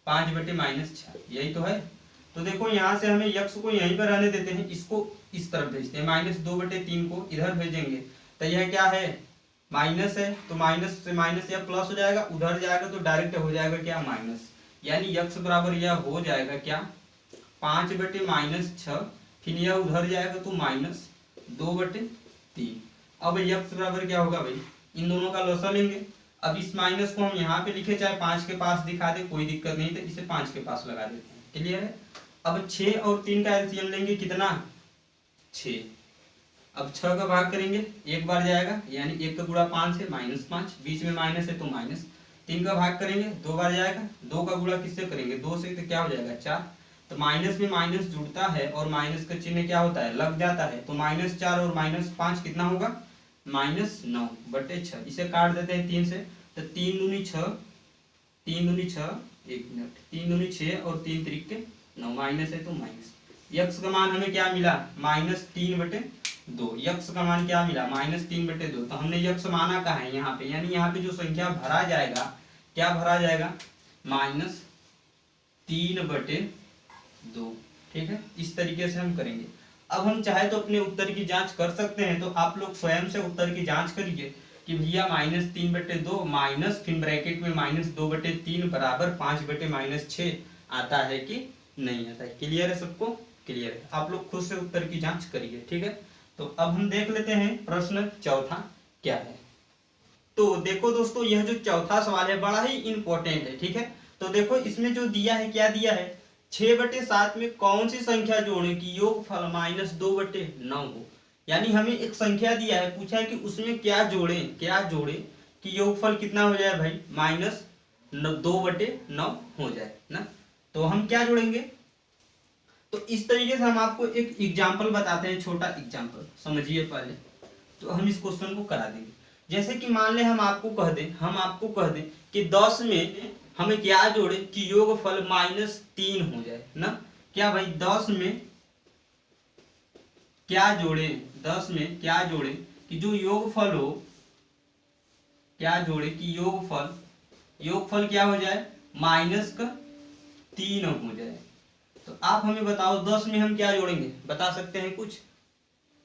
5/-6, यही तो है। तो देखो यहाँ से हमें यक्स को यहीं पर रहने देते हैं, इसको इस तरफ भेजते हैं, -2/3 को इधर भेजेंगे। तो यह क्या है, माइनस है, तो माइनस से माइनस या प्लस हो जाएगा, उधर जाएगा तो डायरेक्ट हो जाएगा क्या, माइनस। यानी यक्स बराबर यह हो जाएगा क्या, 5/-6, फिर यह उधर जाएगा तो -2/3। अब यक्स बराबर क्या होगा भाई, इन दोनों का लसा लेंगे। अब इस माइनस को हम यहाँ पे लिखे, चाहे 5 के पास दिखा दे, कोई दिक्कत नहीं, तो इसे 5 के पास लगा देते हैं। क्लियर है। अब 6 और 3 का एलसीएम लेंगे, कितना 6। अब 6 का भाग करेंगे, एक बार जाएगा, यानी 1 का गुणा 5 है, -5, बीच में माइनस है तो माइनस। 3 का भाग करेंगे, 2 बार जाएगा, 2 का गुणा किससे करेंगे, 2 से, तो क्या हो जाएगा 4। तो माइनस में माइनस जुड़ता है और माइनस का चिन्ह क्या होता है, लग जाता है। तो -4 और -5 कितना होगा, -9/6। इसे काट देते हैं 3 से, तो 3 दूनी 6, 3 दूनी 6, 1 मिनट, 3 दूनी 6 और 3 त्रिक 9, माइनस है तो माइनस। यक्स का मान हमें क्या मिला, -3/2। यक्स का मान क्या मिला, -3/2। तो हमने यक्स माना कहाँ है, यहाँ पे, यानी यहाँ पे जो संख्या भरा जाएगा, क्या भरा जाएगा, -3/2। ठीक है, इस तरीके से हम करेंगे। अब हम चाहे तो अपने उत्तर की जांच कर सकते हैं, तो आप लोग स्वयं से उत्तर की जांच करिए कि भैया -3/2 माइनस फिर ब्रैकेट में -2/3 बराबर 5/-6 आता है कि नहीं आता है। क्लियर है सबको, क्लियर है। आप लोग खुद से उत्तर की जांच करिए। ठीक है, तो अब हम देख लेते हैं प्रश्न चौथा क्या है। तो देखो दोस्तों, यह जो चौथा सवाल है बड़ा ही इंपॉर्टेंट है। ठीक है, तो देखो इसमें जो दिया है, क्या दिया है, 6/7 में कौन सी संख्या जोड़े कि योगफल -2/9 हो। यानी हमें एक संख्या दिया है, पूछा है कि उसमें क्या जोड़े, क्या जोड़े कि योगफल कितना हो जाए भाई, -2/9 हो जाए ना। तो हम क्या जोड़ेंगे, तो इस तरीके से हम आपको एक एग्जाम्पल बताते हैं, छोटा एग्जाम्पल समझिए पहले, तो हम इस क्वेश्चन को करा देंगे। जैसे कि मान ले हम आपको कह दें कि 10 में हमें क्या जोड़े कि योगफल -3 हो जाए ना। क्या भाई 10 में क्या जोड़े, 10 में क्या जोड़े कि जो योगफल हो, क्या जोड़े कि योगफल क्या हो जाए -3 हो जाए। तो आप हमें बताओ 10 में हम क्या जोड़ेंगे, बता सकते हैं कुछ?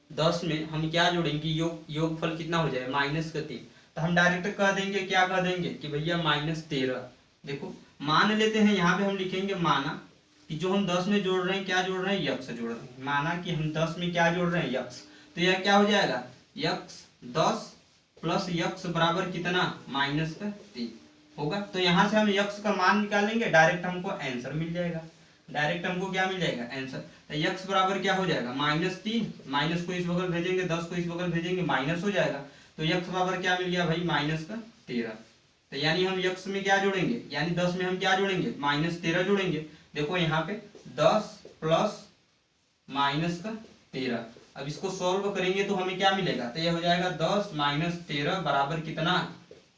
10 में हम क्या जोड़ेंगे योगफल कितना हो जाए -3। तो हम डायरेक्ट कह देंगे, क्या कह देंगे कि भैया -13। देखो मान लेते हैं, यहाँ पे हम लिखेंगे माना कि जो हम 10 में जोड़ रहे हैं क्या जोड़ रहे हैं, यक्स जोड़ रहे हैं। माना कि हम 10 में क्या जोड़ रहे हैं, यक्स। तो यह क्या हो जाएगा, यक्स 10 प्लस यक्स बराबर कितना -3 होगा। तो यहाँ से हम यक्स का मान निकालेंगे, डायरेक्ट हमको आंसर मिल जाएगा। डायरेक्ट हमको क्या मिल जाएगा, आंसर। तो यक्स बराबर क्या हो जाएगा -3, माइनस को इस बगल भेजेंगे, 10 को इस बगल भेजेंगे, माइनस हो जाएगा। तो यक्स बराबर क्या मिल गया भाई -13। तो यानी हम यक्स में क्या जोड़ेंगे, यानी 10 में हम क्या जोड़ेंगे -13 जोड़ेंगे। देखो यहाँ पे 10 प्लस -13, अब इसको सॉल्व करेंगे तो हमें क्या मिलेगा, तो यह हो जाएगा 10 - 13 बराबर कितना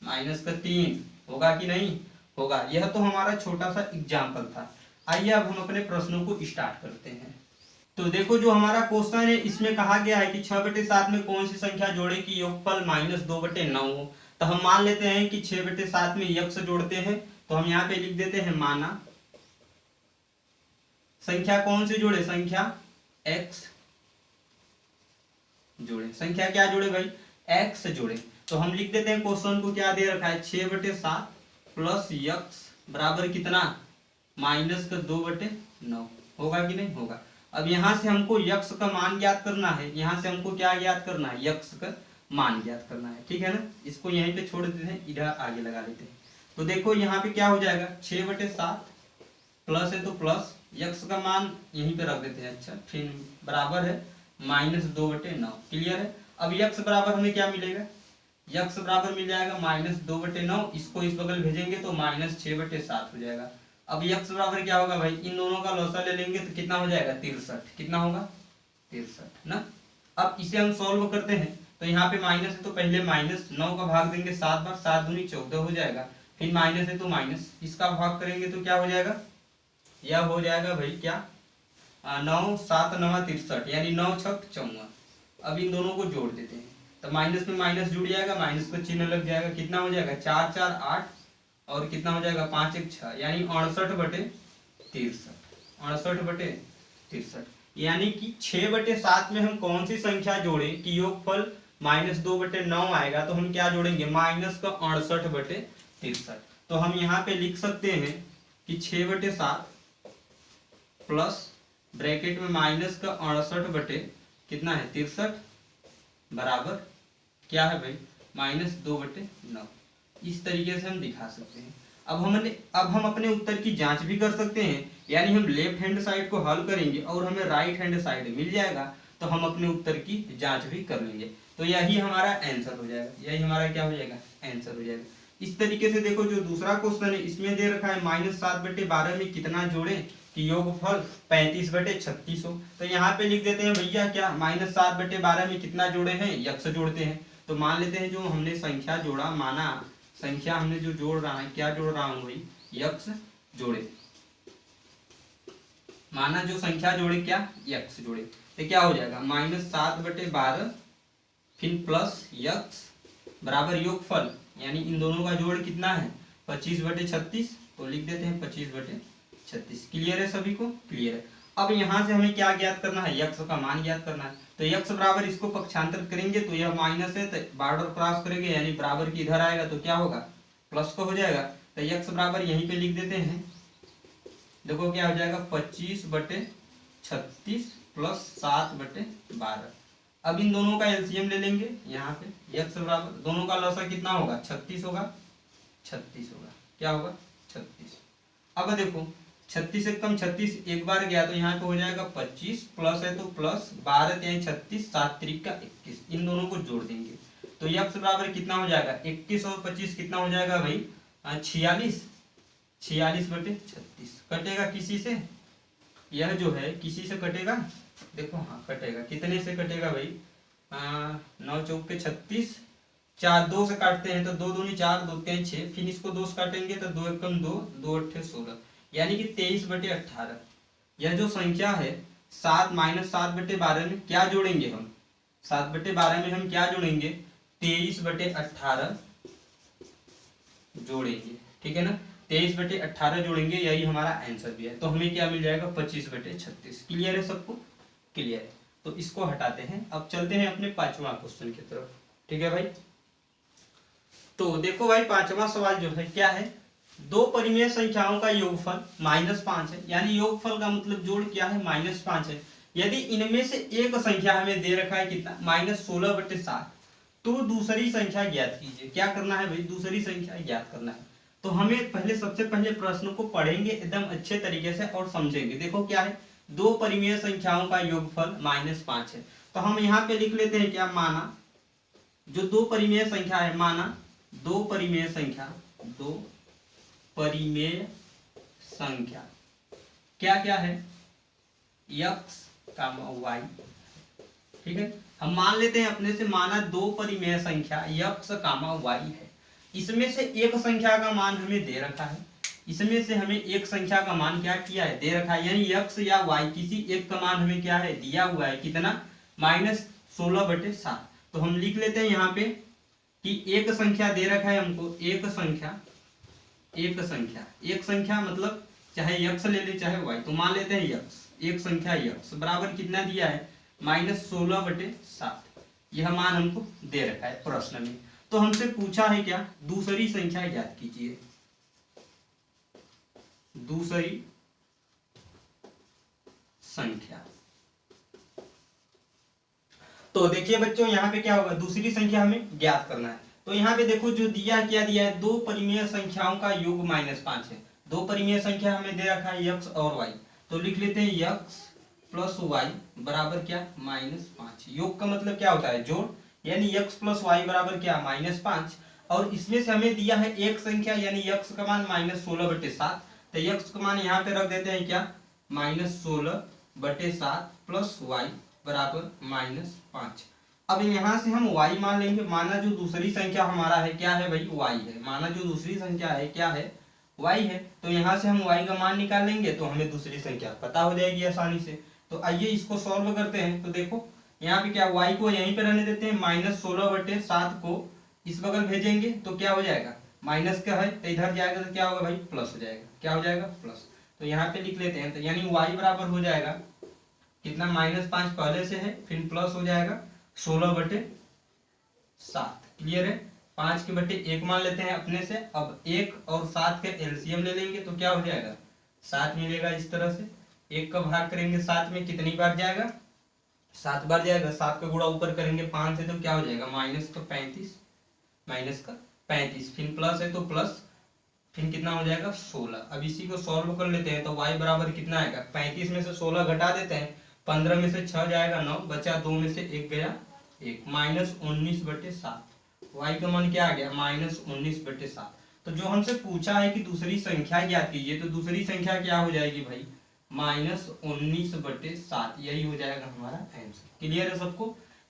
-3। होगा कि नहीं होगा। यह तो हमारा छोटा सा एग्जाम्पल था। आइए अब हम अपने प्रश्नों को स्टार्ट करते हैं। तो देखो जो हमारा क्वेश्चन है इसमें कहा गया है कि 6/7 में कौन सी संख्या जोड़े कि योगफल -2/9 हो। तो हम मान लेते हैं कि 6/7 में यक्स जोड़ते हैं। तो हम यहाँ पे लिख देते हैं माना संख्या कौन सी जोड़े, संख्या x जोड़े। संख्या क्या जोड़े भाई, x जोड़े। तो हम लिख देते हैं क्वेश्चन को, क्या दे रखा है 6/7 प्लस यक्स बराबर कितना -2/9। होगा कि नहीं होगा। अब यहाँ से हमको यक्स का मान ज्ञात करना है, यहाँ से हमको क्या ज्ञात करना है, यक्स का मान ज्ञात करना है। ठीक है ना, इसको यहीं पे छोड़ देते हैं, इधर आगे लगा लेते हैं। तो देखो यहाँ पे क्या हो जाएगा 6/7 प्लस है तो प्लस यक्स का मान यहीं पे रख देते हैं। अच्छा फिर बराबर है -2/9। क्लियर है। अब यक्स बराबर हमें क्या मिलेगा, यक्स बराबर मिल जाएगा -2/9, इसको इस बगल भेजेंगे तो -6/7 हो जाएगा। अब यक्स बराबर क्या होगा भाई, इन दोनों का लॉसा ले लेंगे तो कितना हो जाएगा 63। कितना होगा 63 ना। अब इसे हम सॉल्व करते हैं तो यहाँ पे माइनस है तो पहले -9 का भाग देंगे 7 बार, 7 दूनी 14 हो जाएगा। फिर माइनस है तो माइनस, इसका भाग करेंगे तो क्या हो जाएगा, यह हो जाएगा भाई क्या 9 7 9 63, यानी 9 छक 54। अब इन दोनों को जोड़ देते हैं तो माइनस में माइनस जुड़ जाएगा, माइनस का चिन्ह लग जाएगा। कितना हो जाएगा 4 4 8 और कितना हो जाएगा 5 1 6, यानी 68/63। 68/63 यानी कि 6/7 में हम कौन सी संख्या जोड़े कि योगफल -2/9 आएगा। तो हम क्या जोड़ेंगे, माइनस का 68/63। तो हम यहाँ पे लिख सकते हैं कि 6/7 प्लस ब्रैकेट में माइनस का 68 कितना है 63 बराबर क्या है भाई -2/9। इस तरीके से हम दिखा सकते हैं। अब हम अपने उत्तर की जांच भी कर सकते हैं, यानी हम लेफ्ट हैंड साइड को हल करेंगे और हमें राइट हैंड साइड मिल जाएगा तो हम अपने उत्तर की जांच भी कर लेंगे। तो यही हमारा आंसर हो जाएगा, यही हमारा क्या हो जाएगा आंसर हो जाएगा। इस तरीके से देखो जो दूसरा क्वेश्चन है इसमें दे रखा है -7/12 में कितना जोड़े कि योगफल 35/36 हो। तो यहाँ पे लिख देते हैं भैया क्या -7/12 में कितना जोड़े हैं, यक्स जोड़ते हैं। तो मान लेते हैं जो हमने संख्या जोड़ा, माना संख्या हमने जो जोड़ रहा है, क्या जोड़ रहा हूँ भाई यक्स जोड़े। माना जो संख्या जोड़े क्या यक्स जोड़े, तो क्या हो जाएगा -7/12 फिर प्लस यक्स बराबर योगफल, यानी इन दोनों का जोड़ कितना है 25/36। तो लिख देते हैं 25/36। क्लियर है सभी को, क्लियर है। अब यहाँ से हमें क्या ज्ञात करना है, यक्स का मान ज्ञात करना है। तो यक्स बराबर इसको पक्षांतर करेंगे तो यह माइनस है तो बॉर्डर क्रॉस करेंगे, यानी बराबर की इधर आएगा तो क्या होगा प्लस को हो जाएगा। तो यक्स बराबर यहीं पे लिख देते हैं। देखो क्या हो जाएगा 25/36 प्लस 7/12। अब इन दोनों का एलसीएम ले लेंगे, यहाँ पे यक्स बराबर दोनों का लॉसा कितना होगा 36 होगा, 36 होगा, क्या होगा 36। अब देखो 36 से कम 36 एक बार गया तो यहाँ पे हो जाएगा 25 प्लस है तो प्लस 12 यानी 36 7 3 का 21, इन दोनों को जोड़ देंगे तो यक्स बराबर कितना हो जाएगा 21 और 25 कितना हो जाएगा भाई 46। 46/36 कटेगा किसी से, यह जो है किसी से कटेगा, देखो हाँ कटेगा। कितने से कटेगा भाई 9 चौक के 36 चार, दो से काटते हैं तो दो दूनी चार, दो तीन छः, फिर इसको दो से काटेंगे तो दो एकम दो, दो अट्ठे 16, यानी कि 23/18। यह जो संख्या है 7 माइनस 7/12 में क्या जोड़ेंगे हम, 7/12 में हम क्या जोड़ेंगे, 23/18 जोड़ेंगे, ठीक है ना, 23/18 जोड़ेंगे, यही हमारा आंसर भी है। तो हमें क्या मिल जाएगा, 25/36। क्लियर है सबको, क्लियर है। तो इसको हटाते हैं, अब चलते हैं अपने पांचवा क्वेश्चन की तरफ, ठीक है भाई। तो देखो भाई पांचवा सवाल जो है क्या है, दो परिमेय संख्याओं का योगफल -5 है, यानी योगफल का मतलब जोड़ क्या है, -5 है। यदि इनमें से एक संख्या हमें दे रखा है कितना, -16/7, तो दूसरी संख्या ज्ञात कीजिए। क्या करना है भाई, दूसरी संख्या ज्ञात करना है। तो हमें पहले सबसे पहले प्रश्न को पढ़ेंगे एकदम अच्छे तरीके से और समझेंगे। देखो क्या है, दो परिमेय संख्याओं का योगफल -5 है। तो हम यहाँ पे लिख लेते हैं क्या, माना जो दो परिमेय संख्या है, माना दो परिमेय संख्या, दो परिमेय संख्या क्या क्या है, x, y, ठीक है। हम मान लेते हैं अपने से, माना दो परिमेय संख्या x, y है। इसमें से एक संख्या का मान हमें दे रखा है, इसमें से हमें एक संख्या का मान क्या किया है, दे रखा है, यानी x या y किसी एक का मान हमें क्या है, दिया हुआ है, कितना, -16/7। तो हम लिख लेते हैं यहाँ पे कि एक संख्या दे रखा है हमको, एक संख्या मतलब चाहे x ले ले चाहे y, तो मान लेते हैं x, एक संख्या x बराबर कितना दिया है, -16/7। यह मान हमको दे रखा है प्रश्न में। तो हमसे पूछा है क्या, दूसरी संख्या ज्ञात कीजिए, दूसरी संख्या। तो देखिए बच्चों यहाँ पे क्या होगा, दूसरी संख्या हमें ज्ञात करना है। तो यहाँ पे देखो जो दिया क्या दिया है, दो परिमेय संख्याओं का योग -5 है। दो परिमेय संख्या हमें दे रखा है x और y, तो लिख लेते हैं x + y बराबर क्या, -5। योग का मतलब क्या होता है, जोड़, यानी x + y बराबर क्या, -5। और इसमें से हमें दिया है एक संख्या, यानी x का मान -16/7, तो x का मान यहाँ पे रख देते हैं क्या, -16/7 + y बराबर -5। अब यहाँ से हम y मान लेंगे, माना जो दूसरी संख्या हमारा है क्या है भाई, y है, माना जो दूसरी संख्या है क्या है, y है। तो यहाँ से हम y का मान निकाल लेंगे तो हमें दूसरी संख्या पता हो जाएगी आसानी से। तो आइए इसको सॉल्व करते हैं। तो देखो यहाँ पे क्या, y को यहीं पे रहने देते हैं, -16/7 को इस बगल भेजेंगे तो क्या हो जाएगा, माइनस का है तो इधर जाएगा तो क्या होगा भाई, प्लस हो जाएगा, क्या हो जाएगा, प्लस। तो यहाँ पे लिख लेते हैं, तो यानी y बराबर हो जाएगा कितना, -5 पहले से है, फिर प्लस हो जाएगा 16/7। क्लियर है, 5 के बटे 1 मान लेते हैं अपने से। अब 1 और 7 के एलसीएम ले लेंगे तो क्या हो जाएगा, 7 मिलेगा। इस तरह से 1 का भाग करेंगे 7 में, कितनी बार जाएगा, 7 बार जाएगा। 7 का गुणा ऊपर करेंगे 5 से तो क्या हो जाएगा, -35, फिर प्लस है तो प्लस, फिर कितना हो जाएगा 16। अब इसी को सॉल्व कर लेते हैं तो y बराबर कितना आएगा, 35 में से 16 घटा देते हैं, 15 में से 6 जाएगा 9, बचा 2 में से 1 गया 1, -19/7। y का मान क्या आ गया, -19/7। तो जो हमसे पूछा है कि दूसरी संख्या ज्ञात कीजिए, तो दूसरी संख्या क्या हो जाएगी भाई, -19/7, यही हो जाएगा हमारा आंसर। क्लियर है सबको,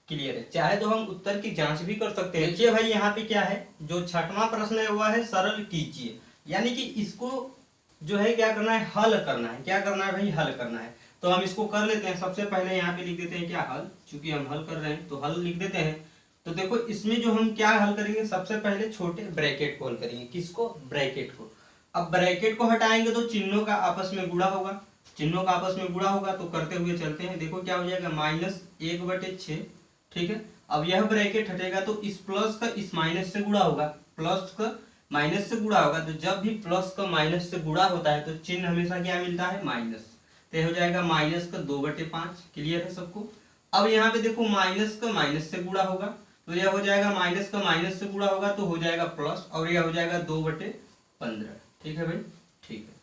क्लियर है। चाहे तो हम उत्तर की जांच भी कर सकते हैं। देखिए भाई यहाँ पे क्या है, जो छठवां प्रश्न है वह है सरल कीजिए, यानी कि इसको जो है क्या करना है, हल करना है। क्या करना है भाई, हल करना है। तो हम इसको कर लेते हैं। सबसे पहले यहाँ पे लिख देते हैं क्या, हल, चूंकि हम हल कर रहे हैं तो हल लिख देते हैं। तो देखो इसमें जो हम क्या हल करेंगे, सबसे पहले छोटे ब्रैकेट को हल करेंगे। किसको, ब्रैकेट को। अब ब्रैकेट को हटाएंगे तो चिन्हों का आपस में गुणा होगा, चिन्हों का आपस में गुणा होगा। तो करते हुए चलते हैं, देखो क्या हो जाएगा, -1/6, ठीक है। अब यह ब्रैकेट हटेगा तो इस प्लस का इस माइनस से गुणा होगा, प्लस का माइनस से गुणा होगा। तो जब भी प्लस का माइनस से गुणा होता है तो चिन्ह हमेशा क्या मिलता है, माइनस। तो हो जाएगा -2/5। क्लियर है सबको। अब यहाँ पे देखो माइनस का माइनस से गुणा होगा तो यह हो जाएगा, माइनस का माइनस से गुणा होगा तो हो जाएगा प्लस, और यह हो जाएगा 2/15। ठीक है भाई, ठीक है।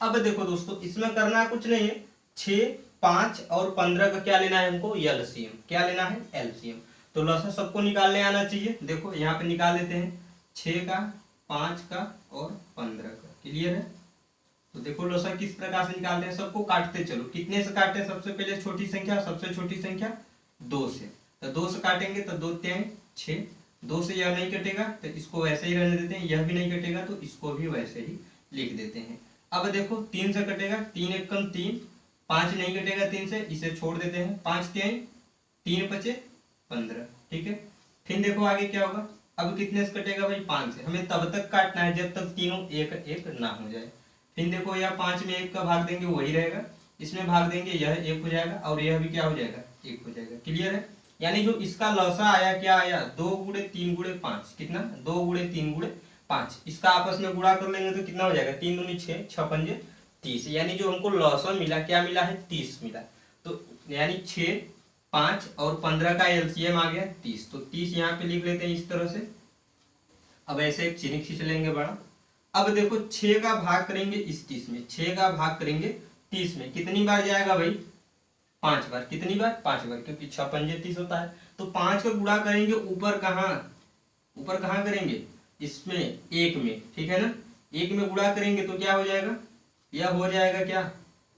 अब देखो दोस्तों इसमें करना कुछ नहीं है, 6, 5 और 15 का क्या लेना है हमको, एलसीएम। क्या लेना है, एलसीएम। तो लसा सबको निकालने आना चाहिए। देखो यहाँ पे निकाल लेते हैं, 6 का, 5 का और 15 का। क्लियर है। तो देखो लसा किस प्रकार से निकालते हैं, सबको काटते चलो। कितने से काटते हैं, सबसे पहले छोटी संख्या, सबसे छोटी संख्या 2 से। तो 2 से काटेंगे तो 2 3 6, 2 से यह नहीं कटेगा तो इसको वैसे ही रहने देते हैं, यह भी नहीं कटेगा तो इसको भी वैसे ही लिख देते हैं। अब देखो 3 से कटेगा, 3 एक कम 3, 5 नहीं कटेगा 3 से, इसे छोड़ देते हैं, 5 3 3 बचे 15, ठीक है। फिर देखो आगे क्या होगा, अब कितने से कटेगा भाई 5 से, हमें तब तक काटना है जब तक तीनों एक एक ना हो जाए। फिर देखो यह 5 में 1 का भाग देंगे वही रहेगा, इसमें भाग देंगे यह 1 हो जाएगा और यह भी क्या हो जाएगा 1 हो जाएगा। क्लियर है, यानी जो इसका लौसा आया क्या आया 2 गुणे 3 गुणे 5, कितना 2 गुणे 3 गुणे 5, इसका आपस में गुणा कर लेंगे तो कितना हो जाएगा 3 दूनी 6, 6 पंजे 30, यानी जो हमको लौसा मिला क्या मिला है 30 मिला। तो यानी 6 5 और 15 का एलसीएम आ गया 30, तो 30 यहाँ पे लिख लेते हैं इस तरह से। अब ऐसे एक चिन्ह खींच लेंगे बड़ा। अब देखो 6 का भाग करेंगे इस 30 में, 6 का भाग करेंगे 30 में, कितनी बार जाएगा भाई 5 बार, कितनी बार 5 बार, क्योंकि 6 पंजे 30 होता है। तो 5 का गुणा करेंगे ऊपर कहाँ करेंगे, इसमें 1 में, ठीक है ना, 1 में गुणा करेंगे तो क्या हो जाएगा, यह हो जाएगा क्या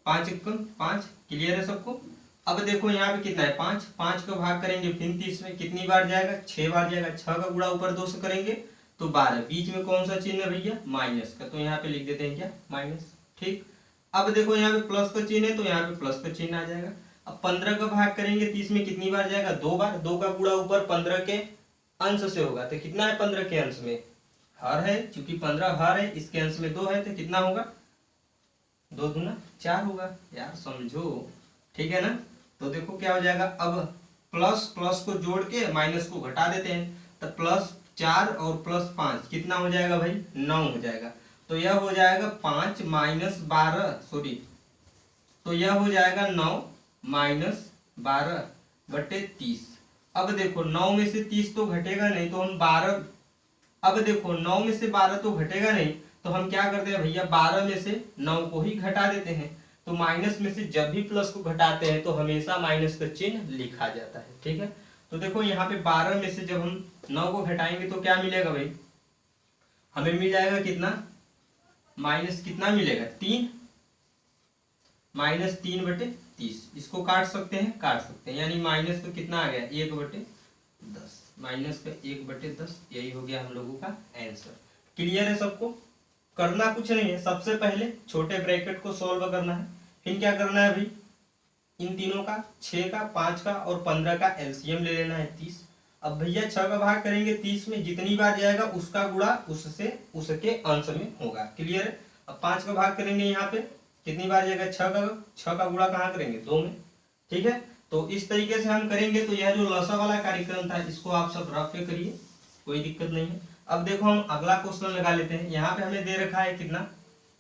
5 1 5। क्लियर है सबको। अब देखो यहाँ पे कितना है 5, 5 का भाग करेंगे फिर 30 में, कितनी बार जाएगा 6 बार जाएगा, 6 का गुणा ऊपर 2 से करेंगे तो 12, बीच में कौन सा चिन्ह है भैया माइनस का, तो यहाँ पे लिख देते हैं क्या माइनस, ठीक। अब देखो यहाँ पे प्लस का चिन्ह है तो यहाँ पे प्लस का चिन्ह आ जाएगा। अब 15 का भाग करेंगे 30 में, कितनी बार जाएगा 2 बार, 2 का गुणा ऊपर 15 के अंश से होगा, तो कितना है 15 के अंश में हर है, क्योंकि 15 हर है, इसके अंश में 2 है तो कितना होगा 2 दूना 4 होगा, यार समझो, ठीक है ना। तो देखो क्या हो जाएगा, अब प्लस प्लस को जोड़ के माइनस को घटा देते हैं, तो प्लस 4 और प्लस 5 कितना हो जाएगा भाई 9 हो जाएगा। तो यह हो जाएगा 5 माइनस 12 सॉरी, तो यह हो जाएगा 9 माइनस 12 बटे 30। अब देखो 9 में से 30 तो घटेगा नहीं, तो हम 12, अब देखो 9 में से 12 तो घटेगा नहीं, तो हम क्या करते हैं भैया 12 में से 9 को ही घटा देते हैं। तो माइनस में से जब भी प्लस को घटाते हैं तो हमेशा माइनस का चिन्ह लिखा जाता है, ठीक है। तो देखो यहाँ पे 12 में से जब हम 9 को घटाएंगे तो क्या मिलेगा भाई, हमें मिल जाएगा कितना माइनस, कितना मिलेगा 3, माइनस 3 बटे 30, इसको काट सकते हैं, यानी माइनस का कितना आ गया 1 बटे 10, माइनस का 1 बटे 10, यही हो गया हम लोगों का आंसर। क्लियर है सबको। करना कुछ नहीं है, सबसे पहले छोटे ब्रैकेट को सॉल्व करना है, फिर क्या करना है भाई इन तीनों का 6 का 5 का और 15 का एलसीएम ले लेना है 30। अब भैया 6 का भाग करेंगे 30 में, जितनी बार जाएगा उसका गुणा उससे उसके अंश में होगा। क्लियर है। अब 5 का भाग करेंगे यहाँ पे, कितनी बार जाएगा 6 का गुणा कहाँ करेंगे 2 में, ठीक है। तो इस तरीके से हम करेंगे। तो यह जो लसा वाला कार्यक्रम था इसको आप सब रफ पे करिए, कोई दिक्कत नहीं है। अब देखो हम अगला क्वेश्चन लगा लेते हैं। यहाँ पे हमें दे रखा है कितना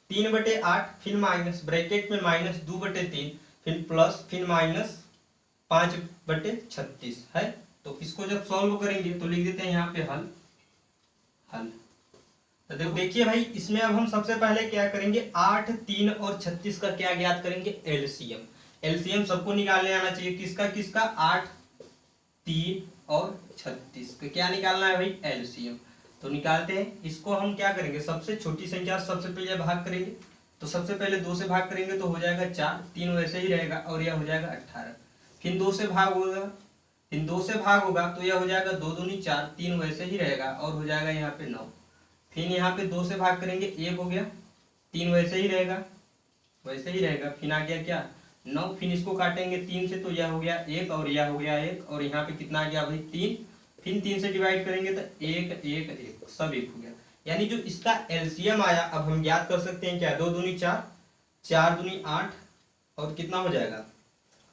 3 बटे 8, फिर माइनस ब्रैकेट में माइनस 2 बटे 3, फिर प्लस, फिर माइनस 5 बटे 36 है। तो इसको जब सॉल्व करेंगे तो लिख देते हैं यहाँ पे हल। तो देखिए भाई इसमें अब हम सबसे पहले क्या करेंगे 8 3 और 36 का क्या ज्ञात करेंगे एलसीएम। एलसीएम सबको निकालने आना चाहिए, किसका 8 3 और 36 का क्या निकालना है भाई एलसीएम। तो निकालते हैं। इसको हम क्या करेंगे सबसे छोटी संख्या सबसे पहले भाग करेंगे, तो सबसे पहले 2 से भाग करेंगे तो हो जाएगा 4, 3 वैसे ही रहेगा और यह हो जाएगा 18। फिर 2 से भाग होगा, फिर 2 से भाग होगा तो यह हो जाएगा 2 दूनी 4, 3 वैसे ही रहेगा और हो जाएगा यहाँ पे 9। फिर यहाँ पे 2 से भाग करेंगे 1 हो गया, 3 वैसे ही रहेगा फिर आ गया क्या 9। फिर इसको काटेंगे 3 से तो यह हो गया 1 और यह हो गया 1 और यहाँ पे कितना आ गया भाई 3। फिर 3 से डिवाइड करेंगे तो 1 1 1 सब 1 हो गया। यानी जो इसका एलसीएम आया अब हम ज्ञात कर सकते हैं क्या 2 दूनी 4, 4 दूनी 8 और कितना हो जाएगा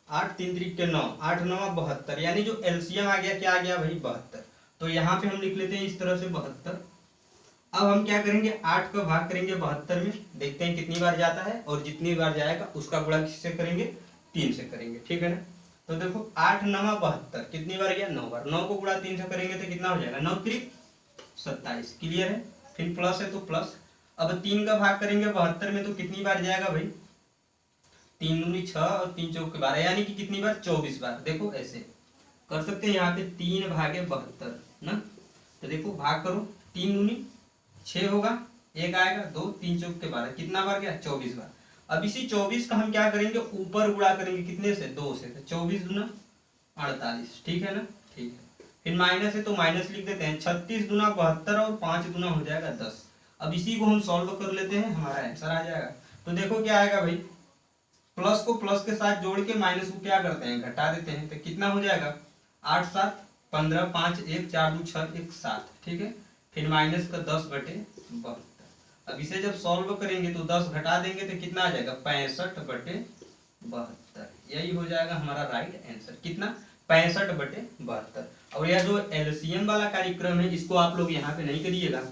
8 3 3 के 9, 8 9 72। यानी जो एलसीएम आ गया क्या आ गया भाई 72। तो यहाँ पे हम लिख लेते हैं इस तरह से 72। अब हम क्या करेंगे 8 का भाग करेंगे 72 में, देखते हैं कितनी बार जाता है और जितनी बार जाएगा उसका गुणा किससे करेंगे 3 से करेंगे, ठीक है ना। तो देखो 8 9 72 कितनी बार गया 9 बार, 9 को गुणा 3 से करेंगे तो कितना हो जाएगा 9 3 27। क्लियर है। फिर प्लस है तो प्लस। अब 3 का भाग करेंगे 72 में तो कितनी बार जाएगा भाई 3 दूनी 6 और 3 चौके 12, यानी कि कितनी बार 24 बार। देखो ऐसे कर सकते हैं यहाँ पे 3 भागे 72 ना, तो देखो भाग करो 3 दूनी 6 होगा, 1 आएगा 2 3 चौके 12, कितना बार गया 24 बार। अब इसी 24 का हम क्या करेंगे ऊपर गुणा करेंगे कितने से 2 से, तो 24 दूना 48, ठीक है ना, ठीक है। फिर माइनस है तो माइनस लिख देते हैं। 36 दूना 72 और 5 दूना हो जाएगा 10। अब इसी को हम सॉल्व कर लेते हैं, हमारा आंसर आ जाएगा। तो देखो क्या आएगा भाई, प्लस को प्लस के साथ जोड़ के माइनस को क्या करते हैं, घटा देते हैं। तो कितना हो जाएगा, 8 7 15 5 1 4 2 6 1 7, ठीक है। फिर माइनस का 10/72। अब इसे जब सॉल्व करेंगे तो 10 घटा देंगे तो कितना आ जाएगा, 65/72। यही हो जाएगा हमारा राइट आंसर। कितना, 65/72। और यह जो एलसीएम वाला कार्यक्रम है इसको आप लोग यहाँ पे नहीं करिएगा,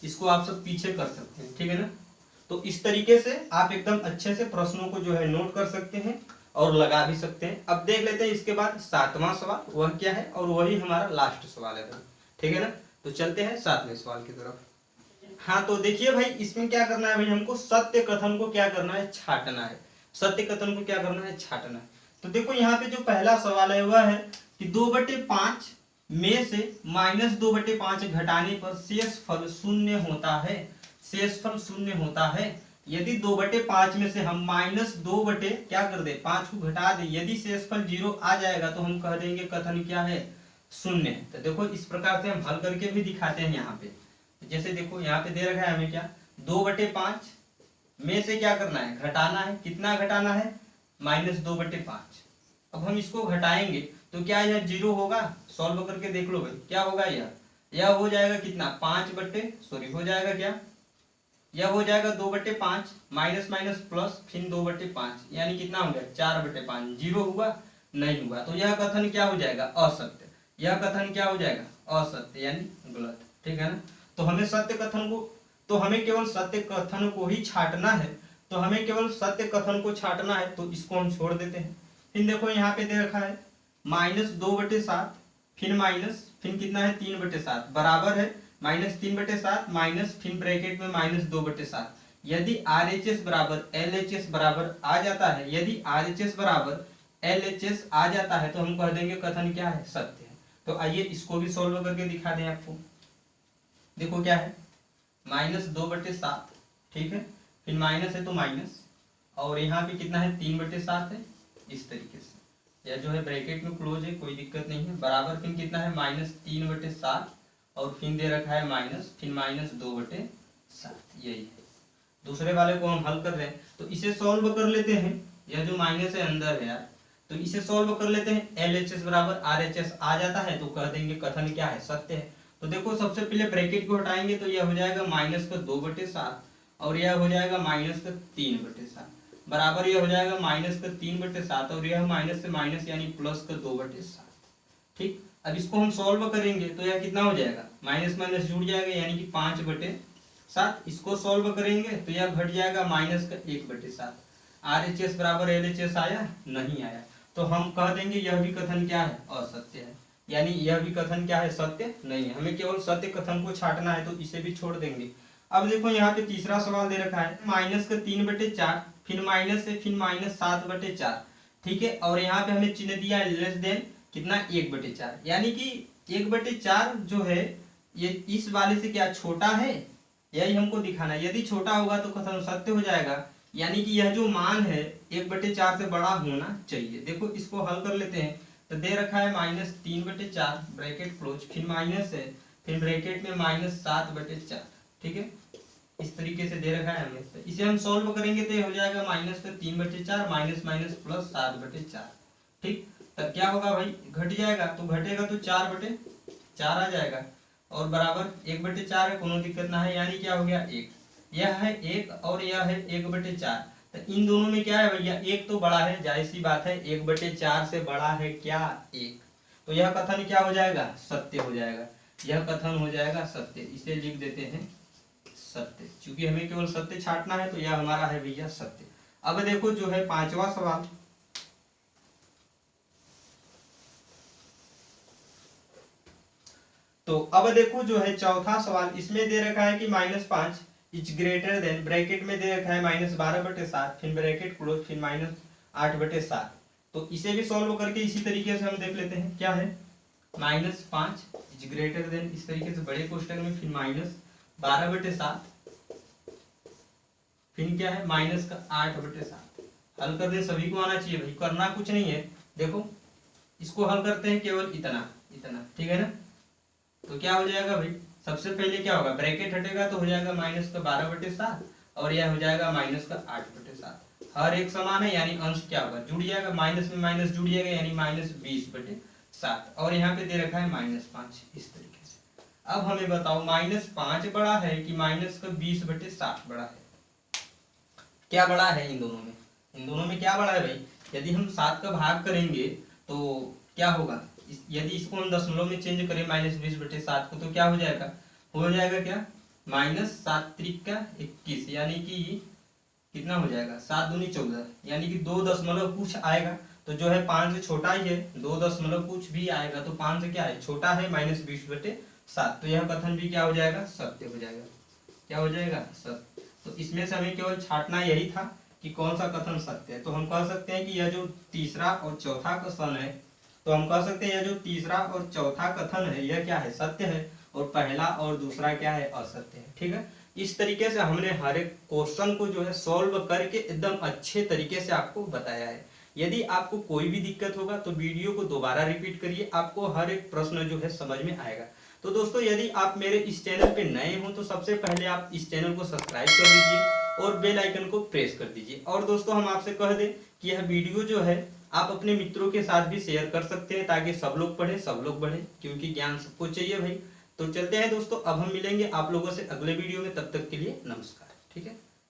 इसको आप सब पीछे कर सकते हैं, ठीक है ना। तो इस तरीके से आप एकदम अच्छे से प्रश्नों को जो है नोट कर सकते हैं और लगा भी सकते हैं। अब देख लेते हैं इसके बाद 7वां सवाल, वह क्या है, और वही हमारा लास्ट सवाल है, ठीक है ना। तो चलते हैं 7वें सवाल की तरफ। हाँ तो देखिए भाई, इसमें क्या करना है भाई, हमको सत्य कथन को क्या करना है, छाटना है। सत्य कथन को क्या करना है, छाटना है। तो देखो यहाँ पे जो पहला सवाल है वह है कि 2/5 में से -2/5 घटाने पर शेषफल शून्य होता है। शेषफल शून्य होता है। यदि 2/5 में से हम -2 क्या कर दे, 5 को घटा दे, यदि शेषफल 0 आ जाएगा तो हम कह देंगे कथन क्या है, शून्य है। तो देखो इस प्रकार से हम हल करके भी दिखाते हैं यहाँ पे। जैसे देखो यहाँ पे दे रखा है हमें क्या, 2/5 में से क्या करना है, घटाना है। कितना घटाना है, -2/5। अब हम इसको घटाएंगे तो क्या यह 0 होगा, सॉल्व करके देख लो भाई, क्या होगा यह हो जाएगा कितना, 5 हो जाएगा क्या, यह हो जाएगा 2/5 माइनस माइनस प्लस फिर 2/5, यानी कितना हो गया, 4/5। 0 हुआ, नहीं हुआ, तो यह कथन क्या हो जाएगा, असत्य। यह कथन क्या हो जाएगा, असत्य यानी गलत, ठीक है ना। तो हमें सत्य कथन को, तो हमें केवल सत्य कथन को ही छाटना है। तो हमें केवल सत्य कथन को छाटना है, तो इसको हम छोड़ देते हैं। फिर देखो यहाँ पे दे रखा है -2/7, फिर माइनस, फिर कितना है 3/7, बराबर है -3/7 माइनस फिर ब्रैकेट में -2/7। यदि RHS बराबर LHS बराबर आ जाता है, यदि RHS बराबर LHS आ जाता है तो हम कह देंगे कथन क्या है, सत्य है। तो आइए इसको भी सॉल्व करके दिखा दें आपको। देखो क्या है, -2/7, ठीक है, फिर माइनस है तो माइनस, और यहाँ पे कितना है 3/7 है, इस तरीके से। यह जो है ब्रैकेट में क्लोज है, कोई दिक्कत नहीं है, बराबर फिर कितना है -3/7, और फिर दे रखा है माइनस, फिर -2/7, यही है। दूसरे वाले को हम हल कर रहे हैं तो इसे सॉल्व कर लेते हैं। यह जो माइनस है अंदर है यार, तो इसे सॉल्व कर लेते हैं। LHS बराबर RHS आ जाता है तो कह देंगे कथन क्या है, सत्य है। तो देखो सबसे पहले ब्रैकेट को हटाएंगे तो यह हो जाएगा -2/7, और यह हो जाएगा -3/7, बराबर यह हो जाएगा -3/7, और यह माइनस से माइनस यानी +2/7, ठीक। अब इसको हम सॉल्व करेंगे तो यह कितना हो जाएगा, माइनस माइनस जुड़ जाएगा यानी कि 5/7। इसको सॉल्व करेंगे तो यह घट जाएगा -1/7। RHS बराबर LHS आया, नहीं आया, तो हम कह देंगे यह भी कथन क्या है, असत्य है। यानी यह भी कथन क्या है, सत्य नहीं है। हमें केवल सत्य कथन को छाटना है, तो इसे भी छोड़ देंगे। अब देखो यहाँ पे तीसरा सवाल दे रखा है -3/4, फिर माइनस से फिर -7/4, ठीक है, और यहाँ पे हमें चिन्ह दिया है लेस देन कितना, 1/4, यानी कि 1/4 जो है ये इस वाले से क्या छोटा है, यही हमको दिखाना है। यदि छोटा होगा तो कथन सत्य हो जाएगा, यानी कि यह जो मान है 1/4 से बड़ा होना चाहिए। देखो इसको हल कर लेते हैं। तो दे रखा है -3/4 ब्रैकेट क्लोज, फिर माइनस है, फिर ब्रैकेट में -7/4, ठीक है, इस तरीके से दे रखा है हमें। तो इसे हम सॉल्व करेंगे तो ये हो जाएगा -3/4 माइनस माइनस प्लस 7/4, ठीक। तब क्या होगा भाई, घट जाएगा, तो घटेगा तो 4/4 आ जाएगा, और बराबर 1/4 है, कोनो दिक्कत ना है, यानी क्या हो गया 1। यह है 1 और यह है 1/4, तो इन दोनों में क्या है भैया, 1 तो बड़ा है, जाहिर सी बात है 1/4 से बड़ा है क्या, 1। तो यह कथन क्या हो जाएगा, सत्य हो जाएगा। यह कथन हो जाएगा सत्य, इसे लिख देते हैं सत्य, क्योंकि हमें केवल सत्य छाटना है, तो यह हमारा है भैया सत्य। अब देखो जो है 5वां सवाल, तो अब देखो जो है चौथा सवाल, इसमें दे रखा है कि -5 इज ग्रेटर देन, ब्रैकेट में दे रखा है -12/7, फिर ब्रैकेट क्लोज, फिर -8/7। तो इसे भी सॉल्व करके इसी तरीके से हम देख लेते हैं। क्या है, -5 इज ग्रेटर देन, इस तरीके से बड़े कोष्टक में, फिर -12/7, फिर क्या है -8/7। हल कर दे, सभी को आना चाहिए भाई, करना कुछ नहीं है। देखो इसको हल करते हैं केवल इतना, इतना, ठीक है ना। तो क्या हो जाएगा भाई, सबसे पहले क्या होगा, ब्रैकेट हटेगा तो हो जाएगा -12/7 और यह हो जाएगा -8/7। हर एक समान है यानी अंश क्या होगा, जुड़ जाएगा, माइनस में माइनस जुड़ जाएगा यानी -20/7 और यहाँ पे दे रखा है -5 इस तरीके से। अब हमें बताओ -5 बड़ा है कि -20/7 बड़ा है, क्या बड़ा है इन दोनों में, इन दोनों में क्या बड़ा है भाई। यदि हम 7 का भाग करेंगे तो क्या होगा, यदि इसको हम दशमलव में चेंज करें -20/7 को तो क्या हो जाएगा क्या, -7×3=21 यानी कि कितना हो जाएगा, 7×2=14 यानी कि 2 दशमलव कुछ आएगा। तो जो है 5 से छोटा ही है, 2 दशमलव कुछ भी आएगा तो 5 से क्या है, छोटा है -20/7। तो यह कथन भी क्या हो जाएगा, सत्य हो जाएगा। क्या हो जाएगा, सत्य। तो इसमें से हमें केवल छांटना यही था कि कौन सा कथन सत्य है। तो हम कह सकते हैं कि यह जो तीसरा और चौथा कथन है, तो हम कह सकते हैं यह जो तीसरा और चौथा कथन है यह क्या है, सत्य है, और पहला और दूसरा क्या है, असत्य है। ठीक है, इस तरीके से हमने हर एक क्वेश्चन को जो है सॉल्व करके एकदम अच्छे तरीके से आपको बताया है। यदि आपको कोई भी दिक्कत होगा तो वीडियो को दोबारा रिपीट करिए, आपको हर एक प्रश्न जो है समझ में आएगा। तो दोस्तों यदि आप मेरे इस चैनल पे नए हो तो सबसे पहले आप इस चैनल को सब्सक्राइब कर लीजिए और बेल आइकन को प्रेस कर दीजिए। और दोस्तों हम आपसे कह दें कि यह वीडियो जो है आप अपने मित्रों के साथ भी शेयर कर सकते हैं ताकि सब लोग पढ़े, सब लोग बढ़े, क्योंकि ज्ञान सबको चाहिए भाई। तो चलते हैं दोस्तों, अब हम मिलेंगे आप लोगों से अगले वीडियो में, तब तक के लिए नमस्कार। ठीक है।